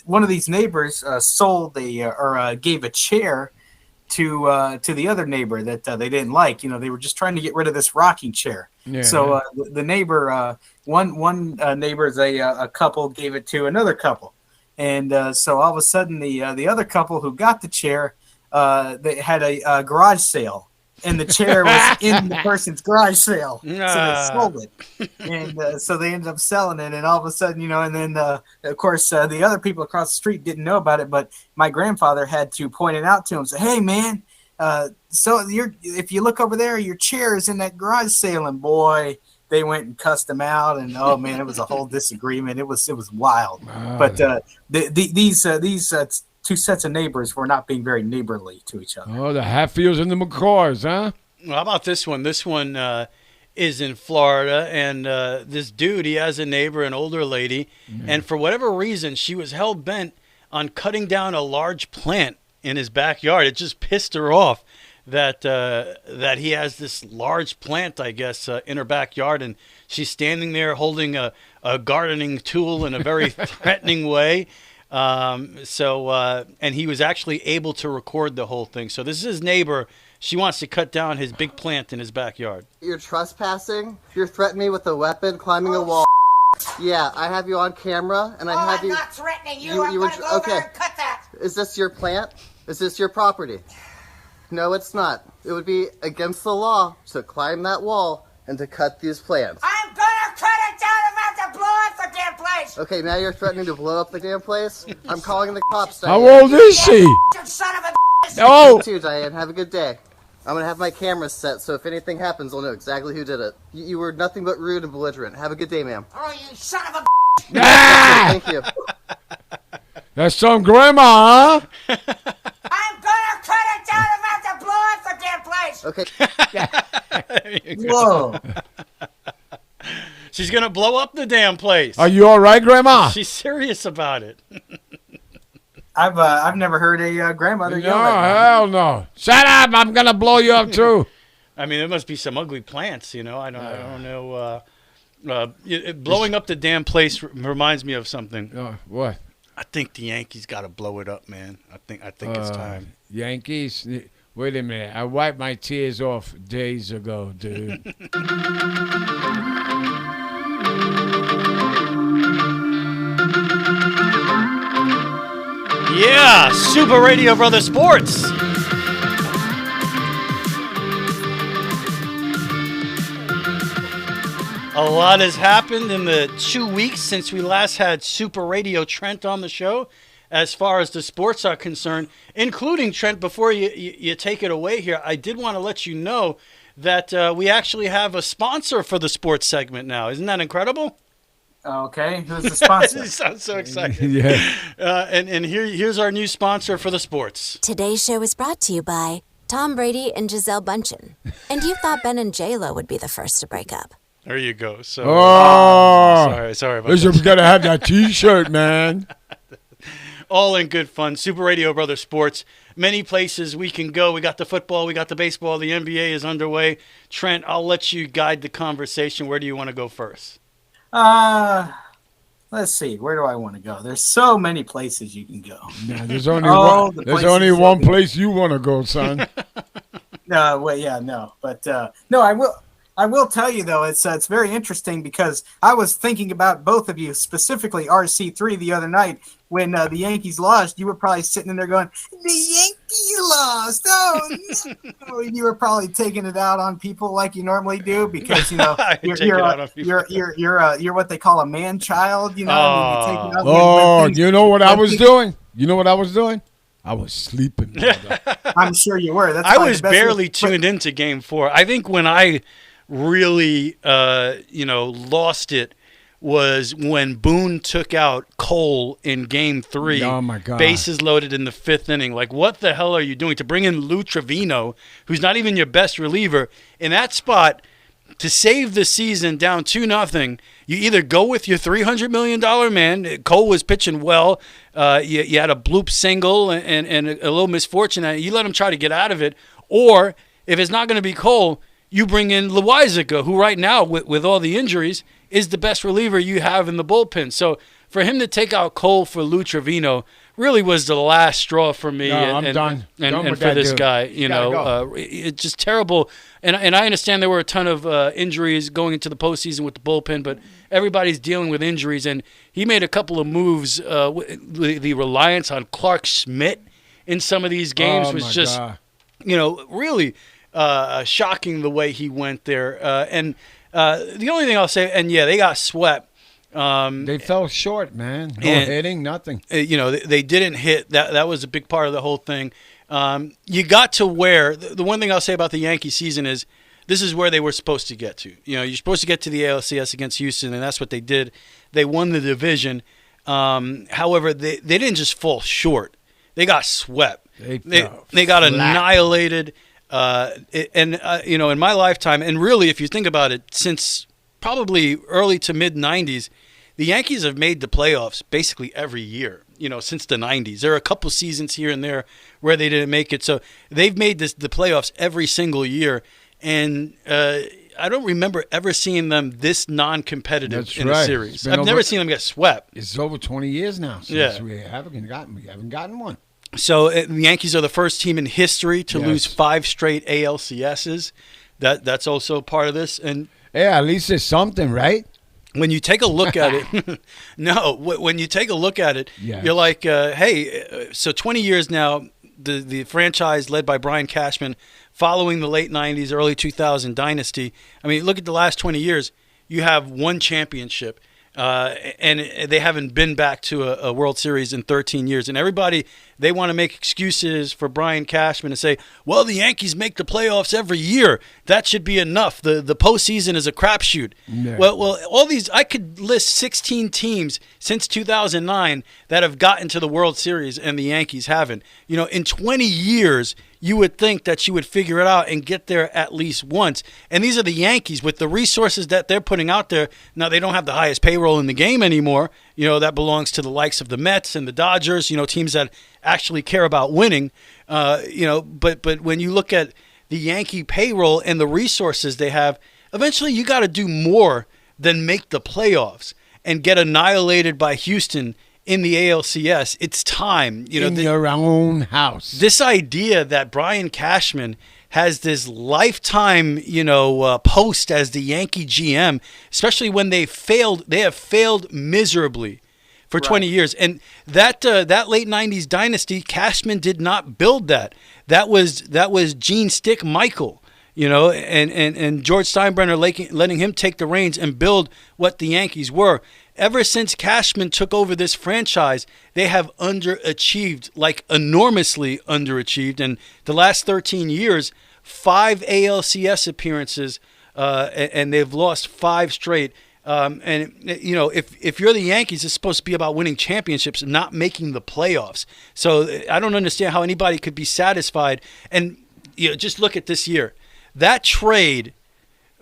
one of these neighbors sold gave a chair to the other neighbor that they didn't like. They were just trying to get rid of this rocking chair. Yeah. So the neighbor, one neighbor's a couple, gave it to another couple, and so all of a sudden the other couple who got the chair, they had a garage sale. And the chair was in the person's garage sale, so they sold it, and so they ended up selling it. And all of a sudden, and then of course the other people across the street didn't know about it, but my grandfather had to point it out to him. Say, "Hey, man, so if you look over there, your chair is in that garage sale." And boy, they went and cussed him out, and oh man, it was a whole disagreement. It was wild. But these two sets of neighbors were not being very neighborly to each other. Oh, the Hatfields and the McCaws, huh? Well, how about this one? This one is in Florida, and this dude, he has a neighbor, an older lady, and for whatever reason, she was hell-bent on cutting down a large plant in his backyard. It just pissed her off that he has this large plant, I guess, in her backyard, and she's standing there holding a gardening tool in a very threatening way. And he was actually able to record the whole thing. So this is his neighbor. She wants to cut down his big plant in his backyard. You're trespassing. You're threatening me with a weapon, climbing a wall. Yeah, I have you on camera, and I have you. I'm not threatening you. I'm going to go over and cut that. Is this your plant? Is this your property? No, it's not. It would be against the law to climb that wall and to cut these plants. I'm going to cut it down. I'm about to blow up the damn place. Okay, now you're threatening to blow up the damn place? I'm calling the cops. How old is she? You son of a Oh! You too, Diane. Have a good day. I'm going to have my cameras set, so if anything happens, I'll know exactly who did it. You were nothing but rude and belligerent. Have a good day, ma'am. Oh, you son of a Ah! Thank you. That's some grandma, huh? I'm going to cut it down. I'm about to blow up the damn place. Okay. Whoa. She's going to blow up the damn place. Are you all right, grandma? She's serious about it. I've never heard a grandmother No, yell like that. hell no. Shut up. I'm going to blow you up, too. I mean, there must be some ugly plants, I don't know. Blowing up the damn place reminds me of something. What? I think the Yankees got to blow it up, man. I think it's time. Yankees? Wait a minute. I wiped my tears off days ago, dude. Yeah, Super Radio Brother Sports. A lot has happened in the 2 weeks since we last had Super Radio Trent on the show as far as the sports are concerned, including, Trent, before you take it away here, I did want to let you know that we actually have a sponsor for the sports segment now. Isn't that incredible? Okay, who's the sponsor? You sound so excited. Yeah. And here's our new sponsor for the sports. Today's show is brought to you by Tom Brady and Giselle Bundchen. And you thought Ben and J-Lo would be the first to break up. There you go. So, sorry about Listen, that. we got to have that T-shirt, man. All in good fun. Super Radio Brother Sports. Many places we can go. We got the football. We got the baseball. The NBA is underway. Trent, I'll let you guide the conversation. Where do you want to go first? Let's see. Where do I want to go? There's so many places you can go. Nah, there's only one place you want to go, son. But I will tell you though, it's very interesting because I was thinking about both of you, specifically RC3 the other night when the Yankees lost. You were probably sitting in there going, "The Yankees lost!" Oh, no. You were probably taking it out on people like you normally do because you're what they call a man child. You know what I was doing? You know what I was doing? I was sleeping. I'm sure you were. I was barely tuned into Game 4. I think when I really, lost it was when Boone took out Cole in Game 3. Oh, my God. Bases loaded in the 5th inning. Like, what the hell are you doing? To bring in Lou Trevino, who's not even your best reliever, in that spot to save the season down 2-0, you either go with your $300 million man. Cole was pitching well. You had a bloop single and a little misfortune. You let him try to get out of it. Or if it's not going to be Cole, you bring in Loizaga, who right now, with all the injuries, is the best reliever you have in the bullpen. So for him to take out Cole for Lou Trevino really was the last straw for me. No, I'm done. And for this guy, it's just terrible. And I understand there were a ton of injuries going into the postseason with the bullpen, but everybody's dealing with injuries. And he made a couple of moves. The reliance on Clark Schmidt in some of these games was just, really shocking the way he went there. And the only thing I'll say, they got swept. They fell short, man. No hitting, nothing. They didn't hit. That was a big part of the whole thing. You got to where the one thing I'll say about the Yankee season is this is where they were supposed to get to. You're supposed to get to the ALCS against Houston, and that's what they did. They won the division. However, they didn't just fall short. They got swept. They got annihilated. In my lifetime, and really, if you think about it, since probably early to mid 90s, the Yankees have made the playoffs basically every year, since the 90s. There are a couple seasons here and there where they didn't make it. So they've made the playoffs every single year. And I don't remember ever seeing them this non-competitive a series. I've never seen them get swept. It's over 20 years now since we haven't gotten one. So the Yankees are the first team in history to lose 5 straight ALCSs. That's also part of this. And yeah, at least it's something, right? When you take a look at it, when you take a look at it, you're like, hey, so 20 years now, the franchise led by Brian Cashman, following the late 90s, early 2000 dynasty. I mean, look at the last 20 years. You have one championship, and they haven't been back to a World Series in 13 years. And everybody, they want to make excuses for Brian Cashman and say, well, the Yankees make the playoffs every year. That should be enough. The postseason is a crapshoot. Yeah. Well, all these, I could list 16 teams since 2009 that have gotten to the World Series, and the Yankees haven't. In 20 years, you would think that you would figure it out and get there at least once. And these are the Yankees with the resources that they're putting out there. Now, they don't have the highest payroll in the game anymore. That belongs to the likes of the Mets and the Dodgers, teams that actually care about winning. But when you look at the Yankee payroll and the resources they have, eventually you got to do more than make the playoffs and get annihilated by Houston in the ALCS. It's time. In your own house. This idea that Brian Cashman has this lifetime, post as the Yankee GM, especially when they have failed miserably for 20 years. And that late 90s dynasty, Cashman did not build that. That was Gene Stick Michael. And George Steinbrenner letting him take the reins and build what the Yankees were. Ever since Cashman took over this franchise, they have underachieved, like enormously underachieved. And the last 13 years, 5 ALCS appearances, and they've lost 5 straight. If you're the Yankees, it's supposed to be about winning championships, not making the playoffs. So I don't understand how anybody could be satisfied. And just look at this year. That trade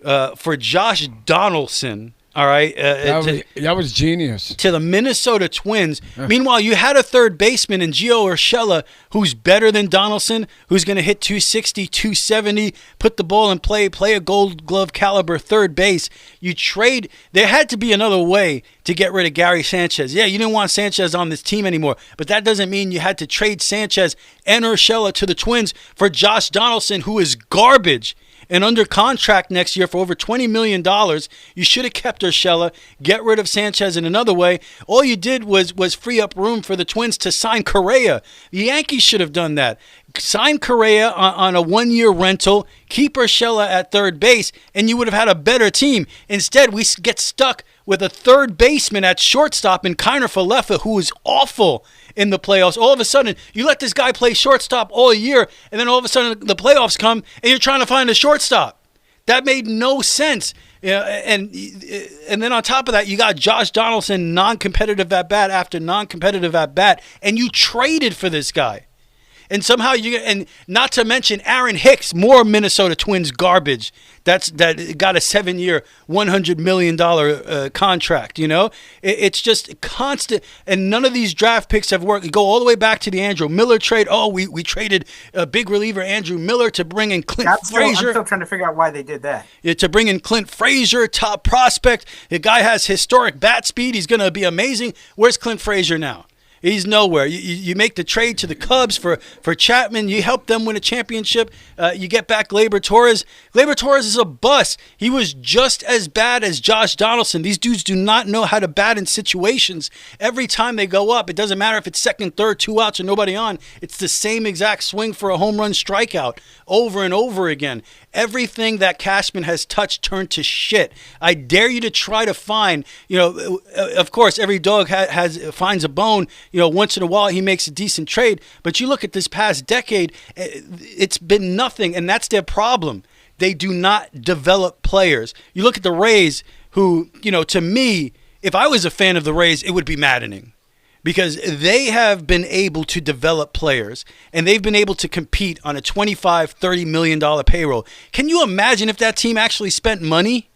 for Josh Donaldson, all right, that was genius, to the Minnesota Twins. Meanwhile, you had a third baseman in Gio Urshela who's better than Donaldson, who's going to hit 260, 270, put the ball in play a Gold Glove caliber third base. There had to be another way to get rid of Gary Sanchez. Yeah, you didn't want Sanchez on this team anymore, but that doesn't mean you had to trade Sanchez and Urshela to the Twins for Josh Donaldson, who is garbage and under contract next year for over $20 million. You should have kept Urshela, get rid of Sanchez in another way. All you did was free up room for the Twins to sign Correa. The Yankees should have done that. Sign Correa on a 1-year rental, keep Urshela at third base, and you would have had a better team. Instead, we get stuck with a third baseman at shortstop in Kiner Falefa, who is awful in the playoffs. All of a sudden, you let this guy play shortstop all year, and then all of a sudden the playoffs come, and you're trying to find a shortstop. That made no sense. And then on top of that, you got Josh Donaldson, non-competitive at bat after non-competitive at bat, and you traded for this guy. And somehow and not to mention Aaron Hicks, more Minnesota Twins garbage. That got a 7-year, $100 million contract. It's just constant, and none of these draft picks have worked. You go all the way back to the Andrew Miller trade. Oh, we traded a big reliever Andrew Miller to bring in Clint Frazier. I'm still trying to figure out why they did that. Yeah, to bring in Clint Frazier, top prospect. The guy has historic bat speed. He's going to be amazing. Where's Clint Frazier now? He's nowhere. You make the trade to the Cubs for Chapman. You help them win a championship. You get back Gleyber Torres. Gleyber Torres is a bust. He was just as bad as Josh Donaldson. These dudes do not know how to bat in situations. Every time they go up, it doesn't matter if it's second, third, 2 outs, or nobody on. It's the same exact swing for a home run strikeout over and over again. Everything that Cashman has touched turned to shit. I dare you to try to find, of course, every dog finds a bone. Once in a while he makes a decent trade. But you look at this past decade, it's been nothing, and that's their problem. They do not develop players. You look at the Rays, who, to me, if I was a fan of the Rays, it would be maddening. because they have been able to develop players and they've been able to compete on a $25-30 million payroll. Can you imagine if that team actually spent money?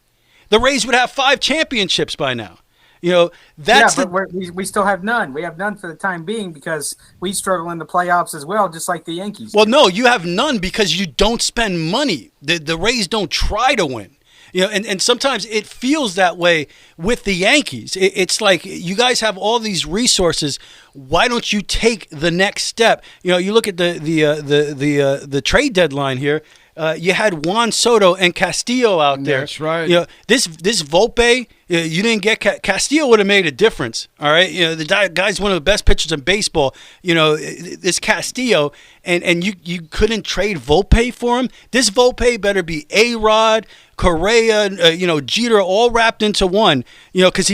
The Rays would have 5 championships by now. You know, but we still have none. We have none for the time being because we struggle in the playoffs as well, just like the Yankees. Well, no, you have none because you don't spend money. The Rays don't try to win. You know, and sometimes it feels that way with the Yankees. It's like you guys have all these resources. Why don't you take the next step? You know, you look at the trade deadline here. You had Juan Soto and Castillo out there. That's right. You know, this Volpe, you didn't get Castillo would have made a difference. All right, you know, the guy's one of the best pitchers in baseball. You know, this Castillo, and you couldn't trade Volpe for him. This Volpe better be A-Rod, Correa, Jeter, all wrapped into one. You know, because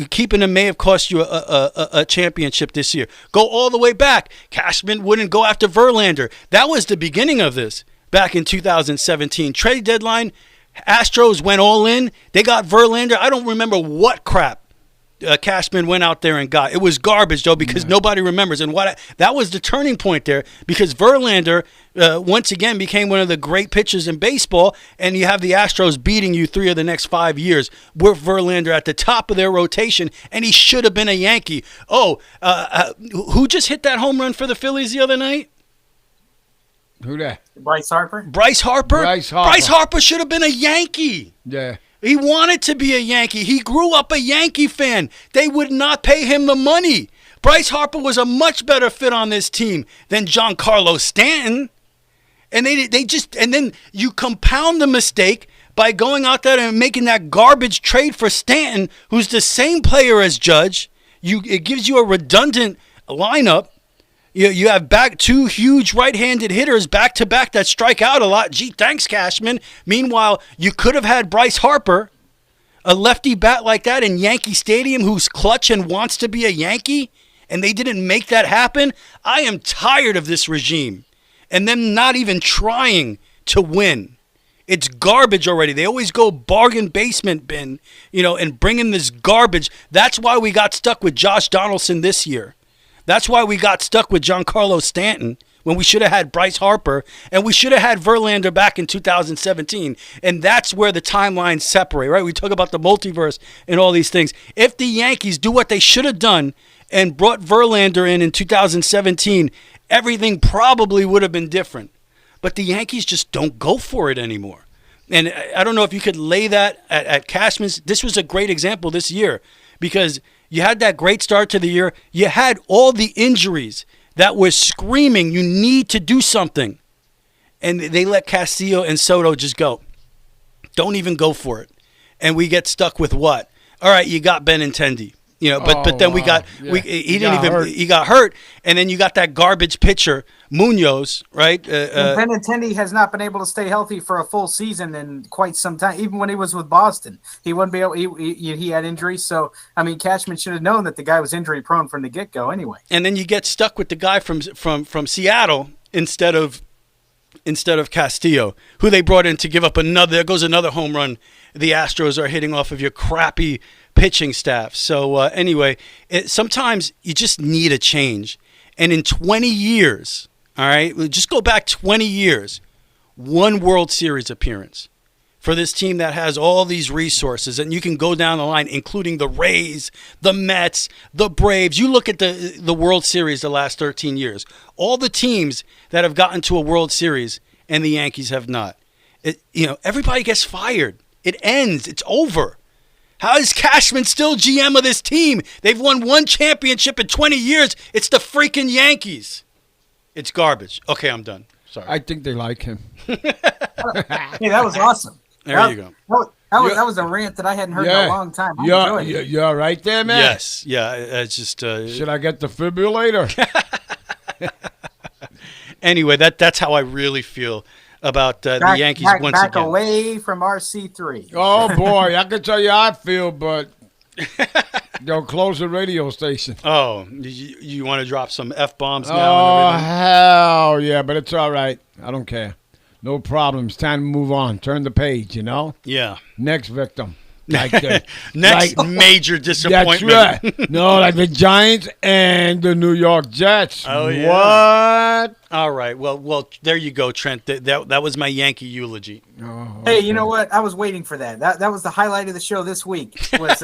keeping him may have cost you a championship this year. Go all the way back. Cashman wouldn't go after Verlander. That was the beginning of this. Back in 2017, trade deadline, Astros went all in. They got Verlander. I don't remember what crap Cashman went out there and got. It was garbage, though, because nobody remembers. And that was the turning point there, because Verlander, once again, became one of the great pitchers in baseball, and you have the Astros beating you 3 of the next 5 years with Verlander at the top of their rotation, and he should have been a Yankee. Who just hit that home run for the Phillies the other night? Who that? Bryce Harper. Bryce Harper should have been a Yankee. Yeah. He wanted to be a Yankee. He grew up a Yankee fan. They would not pay him the money. Bryce Harper was a much better fit on this team than Giancarlo Stanton. And and then you compound the mistake by going out there and making that garbage trade for Stanton, who's the same player as Judge. It gives you a redundant lineup. You have 2 huge right-handed hitters back-to-back that strike out a lot. Gee, thanks, Cashman. Meanwhile, you could have had Bryce Harper, a lefty bat like that in Yankee Stadium who's clutch and wants to be a Yankee, and they didn't make that happen. I am tired of this regime and them not even trying to win. It's garbage already. They always go bargain basement bin, and bring in this garbage. That's why we got stuck with Josh Donaldson this year. That's why we got stuck with Giancarlo Stanton when we should have had Bryce Harper, and we should have had Verlander back in 2017. And that's where the timelines separate, right? We talk about the multiverse and all these things. If the Yankees do what they should have done and brought Verlander in 2017, everything probably would have been different. But the Yankees just don't go for it anymore. And I don't know if you could lay that at Cashman's. This was a great example this year because you had that great start to the year. You had all the injuries that were screaming, you need to do something. And they let Castillo and Soto just go. Don't even go for it. And we get stuck with what? All right, you got Benintendi. But then he got hurt, and then you got that garbage pitcher Munoz, right? Benintendi has not been able to stay healthy for a full season in quite some time. Even when he was with Boston, he wouldn't be able. He had injuries, so Cashman should have known that the guy was injury prone from the get go anyway. And then you get stuck with the guy from Seattle instead of Castillo, who they brought in to give up another. There goes another home run. The Astros are hitting off of your crappy pitching staff. So anyway, sometimes you just need a change. And in 20 years, all right, just go back 20 years, 1 World Series appearance for this team that has all these resources. And you can go down the line, including the Rays, the Mets, the Braves. You look at the World Series the last 13 years. All the teams that have gotten to a World Series and the Yankees have not. Everybody gets fired. It ends. It's over. How is Cashman still GM of this team? They've won 1 championship in 20 years. It's the freaking Yankees. It's garbage. Okay, I'm done. Sorry. I think they like him. Hey, that was awesome. There you go. That was a rant that I hadn't heard in a long time. You're all right there, man? Yes. Yeah. It's just. Should I get the defibrillator? Anyway, that's how I really feel about the Yankees once back again. Away from RC3. Oh, boy. I can tell you how I feel, but don't close the radio station. Oh, you want to drop some F-bombs now? Oh, hell yeah, but it's all right. I don't care. No problem. It's time to move on. Turn the page, Yeah. Next victim. Next major disappointment. That's right. No, like the Giants and the New York Jets. Oh, yeah. What? All right. Well, there you go, Trent. That was my Yankee eulogy. Oh, Hey, you know what? I was waiting for that. That was the highlight of the show this week. Was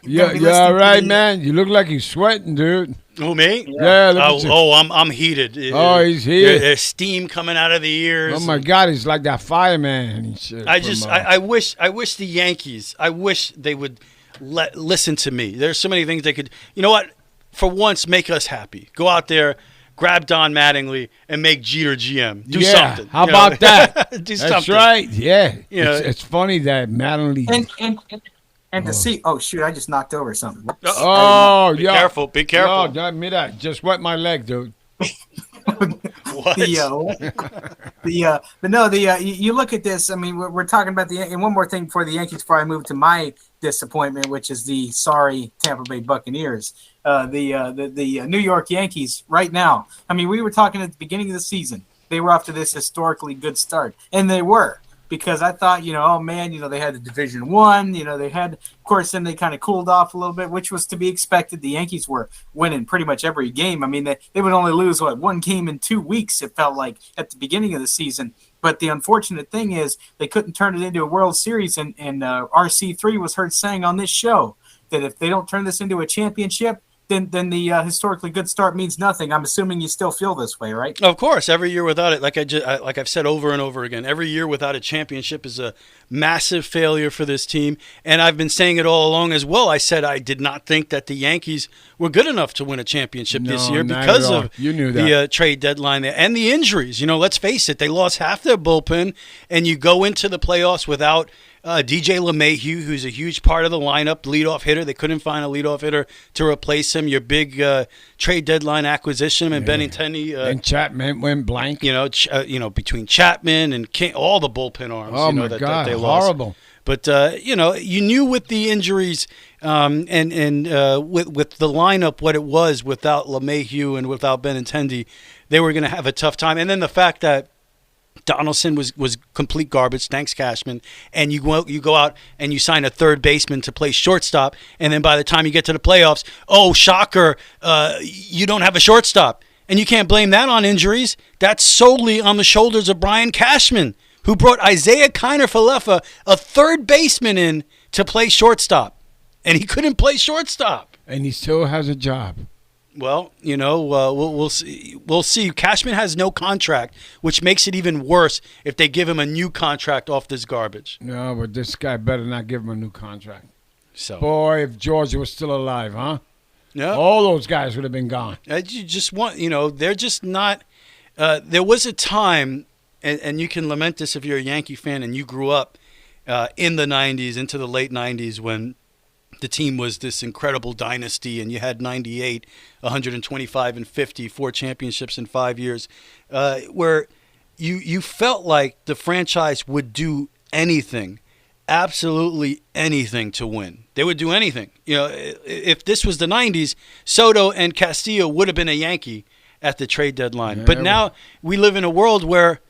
Yeah, right, man. You look like you're sweating, dude. Who, me? Yeah. Look at you. I'm heated. He's heated. There's steam coming out of the ears. Oh my God, he's like that fireman and shit. I wish the Yankees. I wish they would listen to me. There's so many things they could. You know what? For once, make us happy. Go out there, grab Don Mattingly, and make Jeter GM. Do something. How about that? Do That's something. right. Yeah. You know, It's funny that Mattingly. And to see, oh shoot, I just knocked over something. Oh, be careful. Be careful. No, don't me that. Just wet my leg, dude. What? You look at this. I mean, we're talking about and one more thing for the Yankees before I move to my disappointment, which is the sorry Tampa Bay Buccaneers. The New York Yankees right now. I mean, we were talking at the beginning of the season. They were off to this historically good start, and they were. Because I thought, oh man, they had the Division I, they had, of course, then they kind of cooled off a little bit, which was to be expected. The Yankees were winning pretty much every game. I mean, they would only lose, one game in 2 weeks, it felt like, at the beginning of the season. But the unfortunate thing is they couldn't turn it into a World Series, and RC3 was heard saying on this show that if they don't turn this into a championship, then the historically good start means nothing. I'm assuming you still feel this way, right? Of course, every year without it, like I've said over and over again, every year without a championship is a massive failure for this team. And I've been saying it all along as well. I said I did not think that the Yankees were good enough to win a championship this year because of the trade deadline there and the injuries. Let's face it, they lost half their bullpen, and you go into the playoffs without DJ LeMahieu, who's a huge part of the lineup, leadoff hitter. They couldn't find a leadoff hitter to replace him. Your big trade deadline acquisition, and Benintendi. And Chapman went blank. Between Chapman and King, all the bullpen arms. Oh, my God, that they lost. horrible. But, you knew with the injuries and with the lineup what it was without LeMahieu and without Benintendi, they were going to have a tough time. And then the fact that Donaldson was complete garbage. Thanks, Cashman. And you go out and you sign a third baseman to play shortstop, and then by the time you get to the playoffs, oh shocker, you don't have a shortstop, and you can't blame that on injuries. That's solely on the shoulders of Brian Cashman, who brought Isaiah Kiner-Falefa, a third baseman, in to play shortstop, and he couldn't play shortstop. And he still has a job. Well, we'll see. We'll see. Cashman has no contract, which makes it even worse if they give him a new contract off this garbage. No, but this guy better not give him a new contract. So, boy, if Georgia was still alive, huh? No, all those guys would have been gone. You just want, they're just not. There was a time, and you can lament this if you're a Yankee fan and you grew up in the '90s, into the late '90s, when the team was this incredible dynasty, and you had 98, 125 and 50, 4 championships in 5 years, where you felt like the franchise would do anything, absolutely anything to win. They would do anything. If this was the 90s, Soto and Castillo would have been a Yankee at the trade deadline. Yeah, but now we live in a world where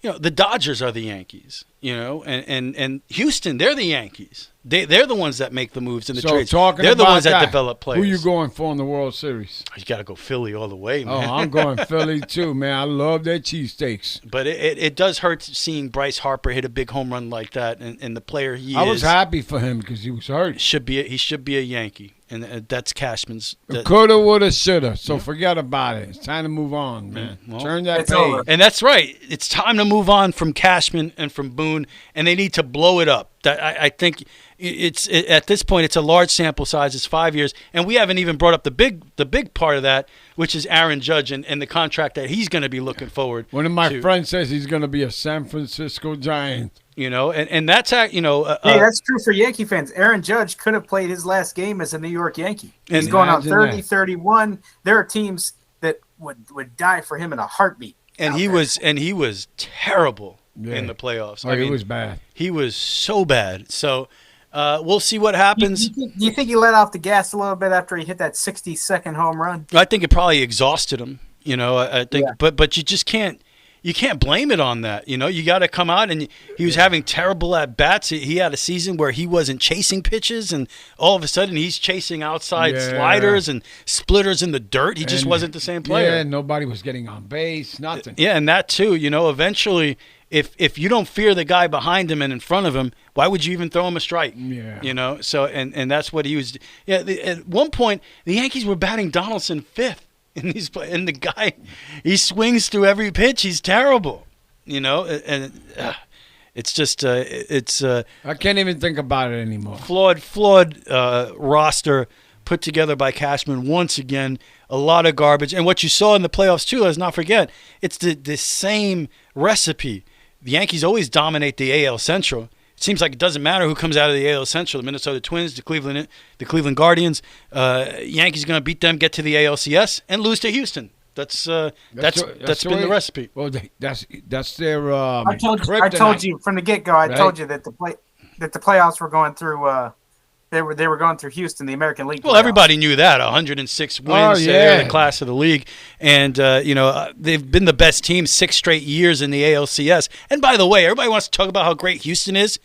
the Dodgers are the Yankees, and Houston, they're the Yankees. They're the ones that make the moves in the trades. They're the ones that develop players. Who you going for in the World Series? You got to go Philly all the way, man. Oh, I'm going Philly too, man. I love their cheesesteaks. But it does hurt seeing Bryce Harper hit a big home run like that, and the player he is. I was happy for him because he was hurt. He should be a Yankee, and that's Cashman's. Coulda, woulda, shoulda. So forget about it. It's time to move on, man. Well, turn that page. Over. And that's right. It's time to move on from Cashman and from Boone, and they need to blow it up. I think at this point it's a large sample size. It's 5 years, and we haven't even brought up the big part of that, which is Aaron Judge and the contract that he's going to be looking forward. One of my friends says he's going to be a San Francisco Giant. And that's hey, that's true for Yankee fans. Aaron Judge could have played his last game as a New York Yankee. He's going on 30-31. There are teams that would die for him in a heartbeat. And he was terrible in the playoffs. Oh, he was bad. He was so bad. So we'll see what happens. Do you think he let off the gas a little bit after he hit that 60-second home run? I think it probably exhausted him. I think, but you just can't you can't blame it on that. You know, you got to come out, and he was having terrible at bats. He had a season where he wasn't chasing pitches, and all of a sudden he's chasing outside sliders and splitters in the dirt. He just wasn't the same player. Yeah, nobody was getting on base, nothing. Yeah, and that too. You know, eventually, if you don't fear the guy behind him and in front of him, why would you even throw him a strike? Yeah. You know, so and that's what he was. Yeah, at one point the Yankees were batting Donaldson fifth. And the guy, he swings through every pitch. He's terrible, you know. And it's just, I can't even think about it anymore. Flawed roster put together by Cashman once again. A lot of garbage. And what you saw in the playoffs too, let's not forget, it's the same recipe. The Yankees always dominate the AL Central. It seems like it doesn't matter who comes out of the AL Central. The Minnesota Twins, the Cleveland Guardians, Yankees are going to beat them, get to the ALCS, and lose to Houston. That's been the recipe. Well, that's their. I told you from the get-go. I told you that the playoffs were going through. They were going through Houston, the American League. Well, everybody knew that 106 wins. They're the class of the league, and they've been the best team 6 straight years in the ALCS. And by the way, everybody wants to talk about how great Houston is.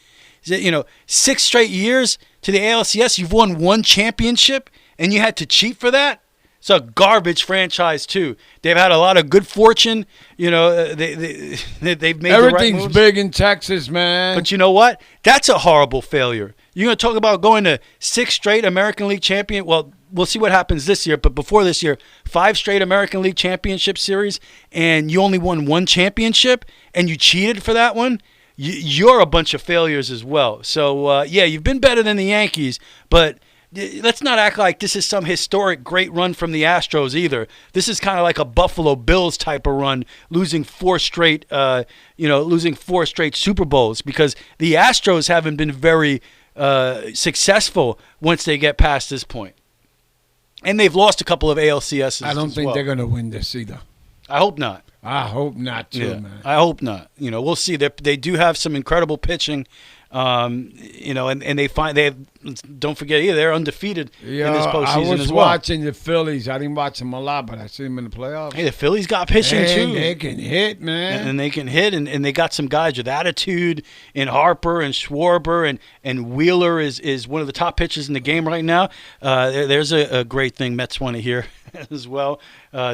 That 6 straight years to the ALCS, you've won 1 championship, and you had to cheat for that. It's a garbage franchise too. They've had a lot of good fortune. They've made everything's big in Texas, man. But you know what? That's a horrible failure. You're going to talk about going to 6 straight American League champion. Well, we'll see what happens this year. But before this year, 5 straight American League championship series, and you only won 1 championship, and you cheated for that one. You're a bunch of failures as well. So you've been better than the Yankees, but let's not act like this is some historic great run from the Astros either. This is kind of like a Buffalo Bills type of run, losing 4 straight Super Bowls, because the Astros haven't been very successful once they get past this point. And they've lost a couple of ALCSs. I don't think they're going to win this either. I hope not. I hope not too, man. I hope not. We'll see. They do have some incredible pitching. And don't forget either, they're undefeated in this postseason as well. I was watching the Phillies. I didn't watch them a lot, but I see them in the playoffs. Hey, the Phillies got pitching too. They can hit, man. And they can hit, and they got some guys with attitude in Harper and Schwarber, and Wheeler is one of the top pitchers in the game right now. There's a great thing Mets want to hear as well.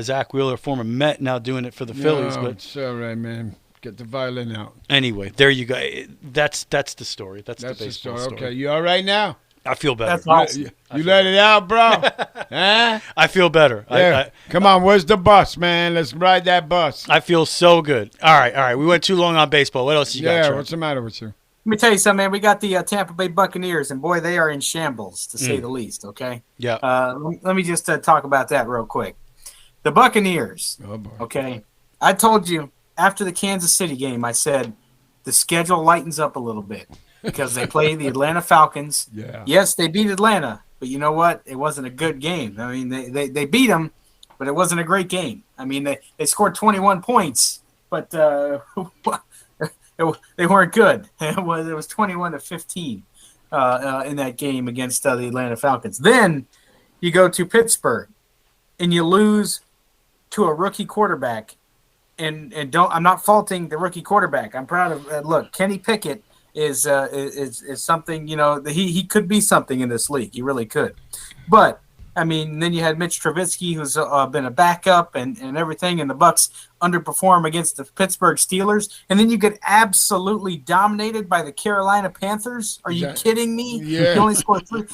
Zach Wheeler, former Met, now doing it for the Phillies. But it's all right, man. Get the violin out. Anyway, there you go. That's the story. That's the baseball story. Okay, you all right now? I feel better. That's awesome. You let it out, bro. Huh? I feel better. Yeah. Come on, where's the bus, man? Let's ride that bus. I feel so good. All right. We went too long on baseball. What else you got? Yeah, what's the matter with you? Let me tell you something, man. We got the Tampa Bay Buccaneers, and boy, they are in shambles, to say the least, okay? Yeah. Let me just talk about that real quick. The Buccaneers, okay? I told you, after the Kansas City game, I said the schedule lightens up a little bit because they play the Atlanta Falcons. Yeah. Yes, they beat Atlanta, but you know what? It wasn't a good game. I mean, they beat them, but it wasn't a great game. I mean, they scored 21 points, but they weren't good. It was 21-15 in that game against the Atlanta Falcons. Then you go to Pittsburgh, and you lose to a rookie quarterback. And I'm not faulting the rookie quarterback. I'm proud of look, Kenny Pickett is something, he could be something in this league. He really could. But I mean, then you had Mitch Trubisky, who's been a backup and everything, and the Bucs underperform against the Pittsburgh Steelers, and then you get absolutely dominated by the Carolina Panthers. Are you kidding me? Yeah. You only scored 3.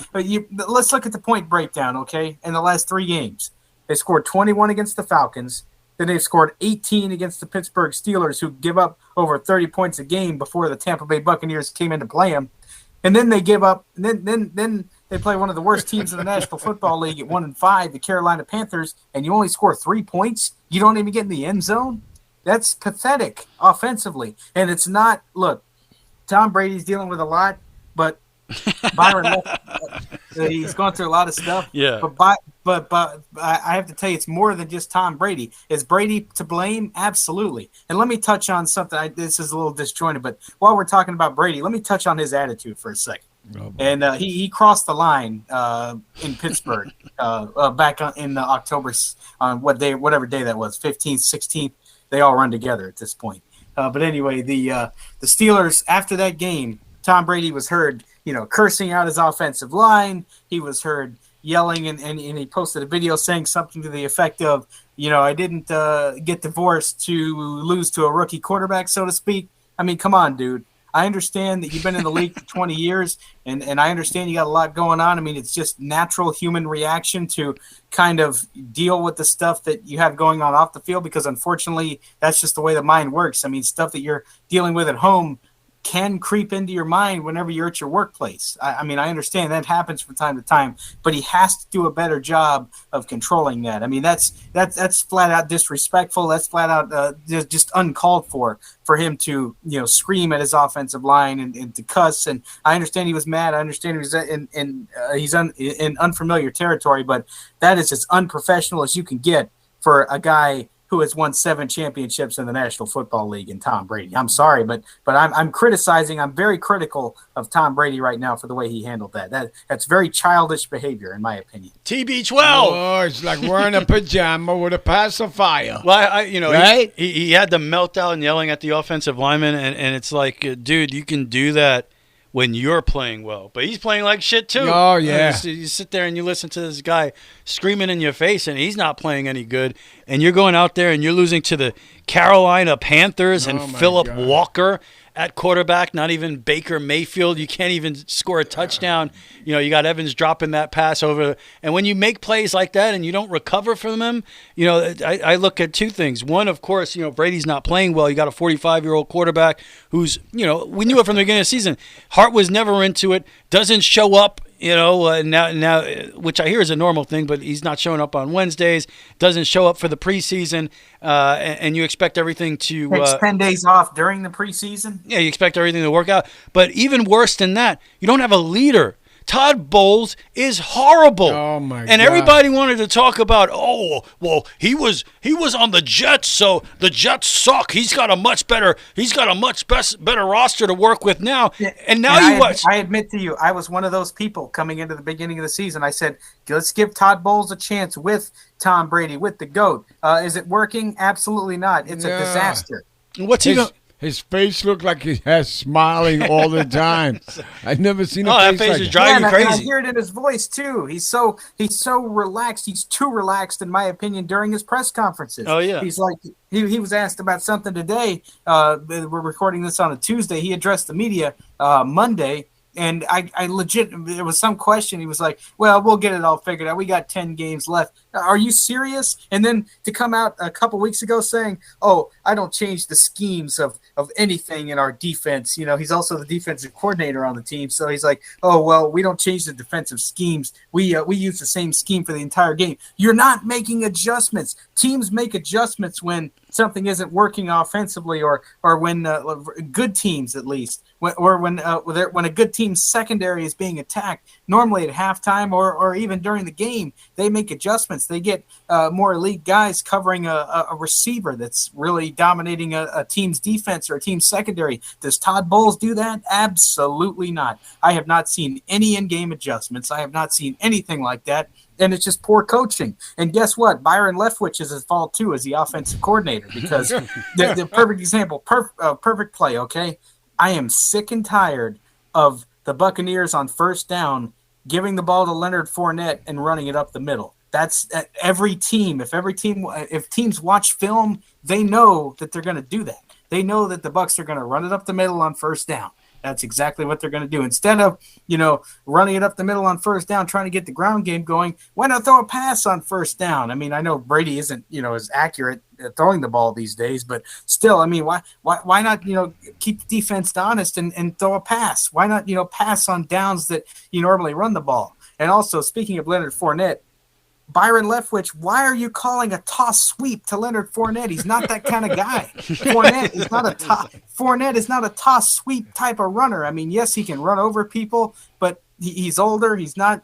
Let's look at the point breakdown, okay? In the last 3 games, they scored 21 against the Falcons. Then they've scored 18 against the Pittsburgh Steelers, who give up over 30 points a game before the Tampa Bay Buccaneers came in to play them. And then they give up. And then they play one of the worst teams in the National Football League at 1-5, the Carolina Panthers, and you only score 3 points. You don't even get in the end zone. That's pathetic offensively. And it's not. Look, Tom Brady's dealing with a lot, but Byron, he's going through a lot of stuff. Yeah. But I have to tell you, it's more than just Tom Brady. Is Brady to blame? Absolutely. And let me touch on something. This is a little disjointed, but while we're talking about Brady, let me touch on his attitude for a second. And he crossed the line in Pittsburgh back in October on whatever day that was, 15th, 16th. they all run together at this point. But anyway, the Steelers, after that game, Tom Brady was heard, cursing out his offensive line. He was heard yelling, and he posted a video saying something to the effect of, I didn't get divorced to lose to a rookie quarterback, so to speak. I mean, come on, dude. I understand that you've been in the league for 20 years, and I understand you got a lot going on. I mean, it's just natural human reaction to kind of deal with the stuff that you have going on off the field, because unfortunately, that's just the way the mind works. I mean, stuff that you're dealing with at home can creep into your mind whenever you're at your workplace. I mean, I understand that happens from time to time, but he has to do a better job of controlling that. I mean, that's flat out disrespectful. That's flat out just uncalled for him to, scream at his offensive line and to cuss. And I understand he was mad. I understand he's in unfamiliar territory, but that is as unprofessional as you can get for a guy who has won 7 championships in the National Football League, and Tom Brady. I'm sorry, but I'm criticizing. I'm very critical of Tom Brady right now for the way he handled that. That's very childish behavior, in my opinion. TB12. Oh, it's like wearing a pajama with a pacifier. Well, right? He had the meltdown yelling at the offensive lineman, and it's like, dude, you can do that when you're playing well, but he's playing like shit too. Oh, yeah. You sit there and you listen to this guy screaming in your face, and he's not playing any good, and you're going out there and you're losing to the Carolina Panthers and Phillip Walker at quarterback, not even Baker Mayfield. You can't even score a touchdown. You got Evans dropping that pass over. And when you make plays like that and you don't recover from them, I look at 2 things. One, of course, Brady's not playing well. You got a 45-year-old quarterback who's, we knew it from the beginning of the season. Hart was never into it, doesn't show up. Now, which I hear is a normal thing, but he's not showing up on Wednesdays, doesn't show up for the preseason, and you expect everything to takes 10 days off during the preseason. Yeah, you expect everything to work out. But even worse than that, you don't have a leader. Todd Bowles is horrible. Oh my God. And everybody wanted to talk about, he was on the Jets, so the Jets suck. He's got a much better roster to work with now. Yeah. And now I admit to you, I was one of those people coming into the beginning of the season. I said, let's give Todd Bowles a chance with Tom Brady, with the GOAT. Is it working? Absolutely not. It's a disaster. What's he going? His face looked like he has smiling all the time. I've never seen a face that face like is driving you crazy. I hear it in his voice too. He's so relaxed. He's too relaxed, in my opinion, during his press conferences. Oh yeah. He's like he was asked about something today. We're recording this on a Tuesday. He addressed the media Monday. And I legit, there was some question. He was like, well, we'll get it all figured out. We got 10 games left. Are you serious? And then to come out a couple weeks ago saying, I don't change the schemes of anything in our defense. He's also the defensive coordinator on the team. So he's like, we don't change the defensive schemes. We use the same scheme for the entire game. You're not making adjustments. Teams make adjustments when something isn't working offensively, or when good teams, at least, when a good team's secondary is being attacked, normally at halftime or even during the game, they make adjustments. They get more elite guys covering a receiver that's really dominating a team's defense or a team's secondary. Does Todd Bowles do that? Absolutely not. I have not seen any in-game adjustments. I have not seen anything like that. And it's just poor coaching. And guess what? Byron Leftwich is at fault too as the offensive coordinator, because the perfect example, perfect play, okay? I am sick and tired of the Buccaneers on first down giving the ball to Leonard Fournette and running it up the middle. That's every team. If teams watch film, they know that they're going to do that. They know that the Bucs are going to run it up the middle on first down. That's exactly what they're going to do. Instead of, running it up the middle on first down, trying to get the ground game going, why not throw a pass on first down? I mean, I know Brady isn't, as accurate at throwing the ball these days, but still, I mean, why not, keep the defense honest and throw a pass? Why not, pass on downs that you normally run the ball? And also, speaking of Leonard Fournette, Byron Leftwich, why are you calling a toss sweep to Leonard Fournette? He's not that kind of guy. Fournette is not a toss sweep type of runner. I mean, yes, he can run over people, but he's older. He's not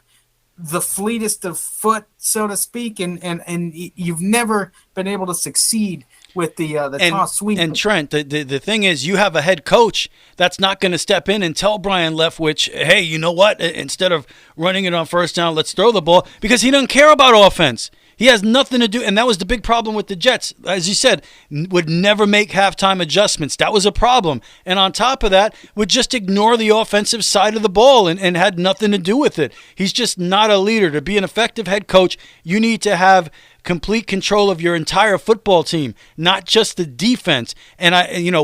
the fleetest of foot, so to speak, and you've never been able to succeed with the toss sweep. And Trent, the thing is, you have a head coach that's not going to step in and tell Brian Leftwich, hey, you know what? Instead of running it on first down, let's throw the ball, because he doesn't care about offense. He has nothing to do, and that was the big problem with the Jets. As you said, would never make halftime adjustments. That was a problem. And on top of that, would just ignore the offensive side of the ball and had nothing to do with it. He's just not a leader. To be an effective head coach, you need to have complete control of your entire football team, not just the defense. And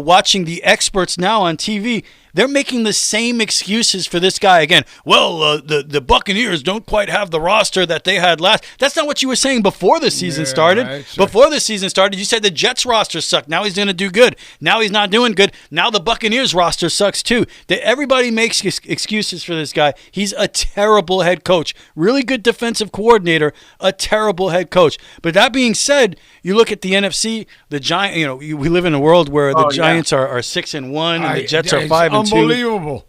watching the experts now on TV, they're making the same excuses for this guy again. Well, the Buccaneers don't quite have the roster that they had last. That's not what you were saying before the season started. Right, sure. Before the season started, you said the Jets roster sucked. Now he's going to do good. Now he's not doing good. Now the Buccaneers roster sucks too. Everybody makes excuses for this guy. He's a terrible head coach. Really good defensive coordinator, a terrible head coach. But that being said, you look at the NFC, the Giants. We live in a world where the Giants are 6-1 and the Jets are 5-2. Unbelievable.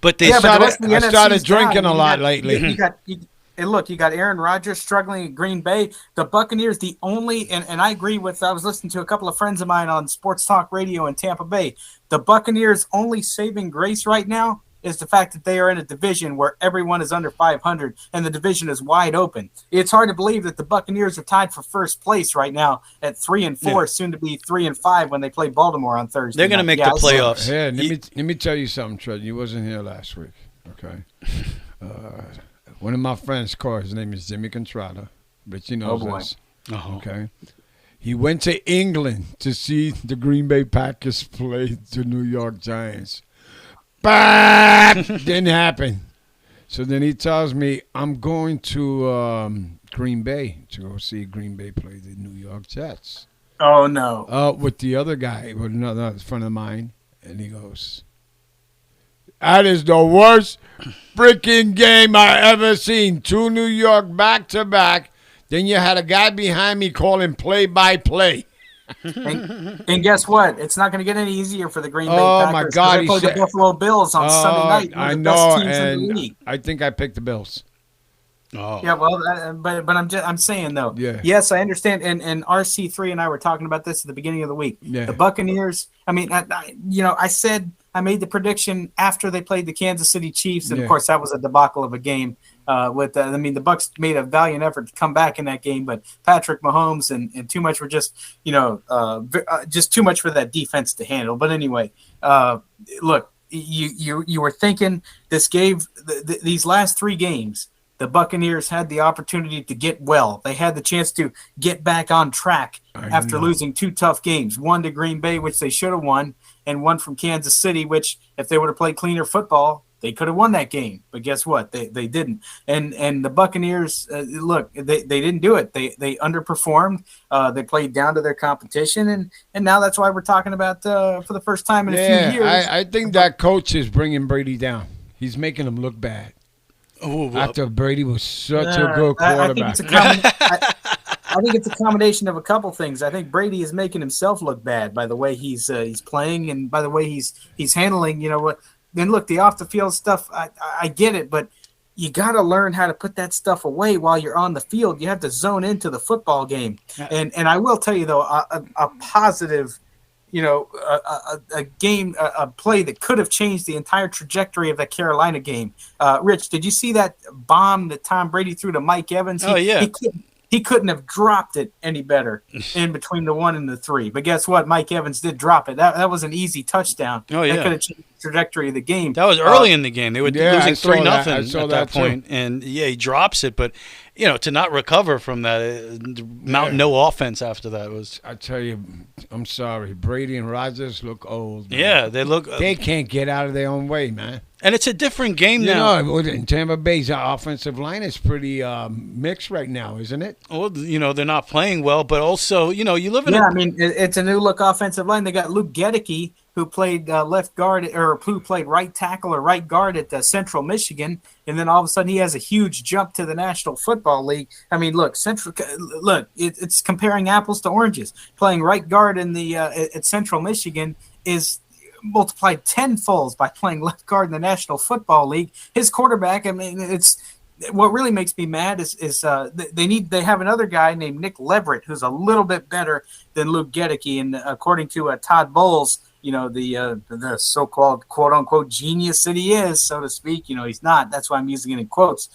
But they started drinking a lot lately. You got Aaron Rodgers struggling at Green Bay. The Buccaneers, the only, and I agree with, I was listening to a couple of friends of mine on Sports Talk Radio in Tampa Bay. The Buccaneers' only saving grace right now is the fact that they are in a division where everyone is under 500 and the division is wide open. It's hard to believe that the Buccaneers are tied for first place right now at 3-4, soon to be 3-5 when they play Baltimore on Thursday. They're going to make the playoffs. Let me tell you something, Trent. You wasn't here last week, okay? One of my friends, his name is Jimmy Contrada, but you know this. Okay. He went to England to see the Green Bay Packers play the New York Giants. Didn't happen. So then he tells me, I'm going to Green Bay to go see Green Bay play the New York Jets. Oh, no. With the other guy, with another friend of mine. And he goes, that is the worst freaking game I ever seen. 2 New York back-to-back. Then you had a guy behind me calling play-by-play. And guess what? It's not going to get any easier for the Green Bay Packers. Oh, my God. They play the Buffalo Bills on Sunday night. I the know, best teams and in the league. I think I picked the Bills. Oh. Yeah, well, but I'm saying, though, yes, I understand. And RC3 and I were talking about this at the beginning of the week. Yeah. The Buccaneers, I mean, I said I made the prediction after they played the Kansas City Chiefs, and, of course, that was a debacle of a game. The Bucs made a valiant effort to come back in that game, but Patrick Mahomes and too much were just too much for that defense to handle. But anyway, look, you were thinking this gave these last 3 games, the Buccaneers had the opportunity to get well. They had the chance to get back on track after losing 2 tough games, one to Green Bay, which they should have won, and one from Kansas City, which if they would have played cleaner football, they could have won that game, but guess what? They didn't. And the Buccaneers, look, they didn't do it. They underperformed. They played down to their competition, and now that's why we're talking about for the first time in a few years. I think that coach is bringing Brady down. He's making him look bad. After Brady was such a good quarterback. I think it's a combination of a couple things. I think Brady is making himself look bad by the way he's playing and by the way he's handling. You know what? Then look, the off the field stuff. I get it, but you got to learn how to put that stuff away while you're on the field. You have to zone into the football game. And I will tell you though, a positive, a game, a play that could have changed the entire trajectory of that Carolina game. Rich, did you see that bomb that Tom Brady threw to Mike Evans? He couldn't have dropped it any better in between the 1 and the 3. But guess what? Mike Evans did drop it. That was an easy touchdown. Oh, yeah. That could have changed the trajectory of the game. That was early in the game. They were losing 3-0 at that point. And, he drops it. But, to not recover from that, mount no offense after that was. I tell you, I'm sorry. Brady and Rodgers look old. Man. Yeah, they look. They can't get out of their own way, man. And it's a different game now. In Tampa Bay's offensive line is pretty mixed right now, isn't it? Well, they're not playing well, but also, you live in it's a new look offensive line. They got Luke Gedeke, who played left guard or who played right tackle or right guard at Central Michigan, and then all of a sudden he has a huge jump to the National Football League. I mean, look, it's comparing apples to oranges. Playing right guard in the at Central Michigan is multiplied tenfold by playing left guard in the National Football League. His quarterback, I mean, it's what really makes me mad is they have another guy named Nick Leverett who's a little bit better than Luke Gedeke, and according to Todd Bowles, the so-called quote-unquote genius that he is, so to speak, he's not. That's why I'm using it in quotes.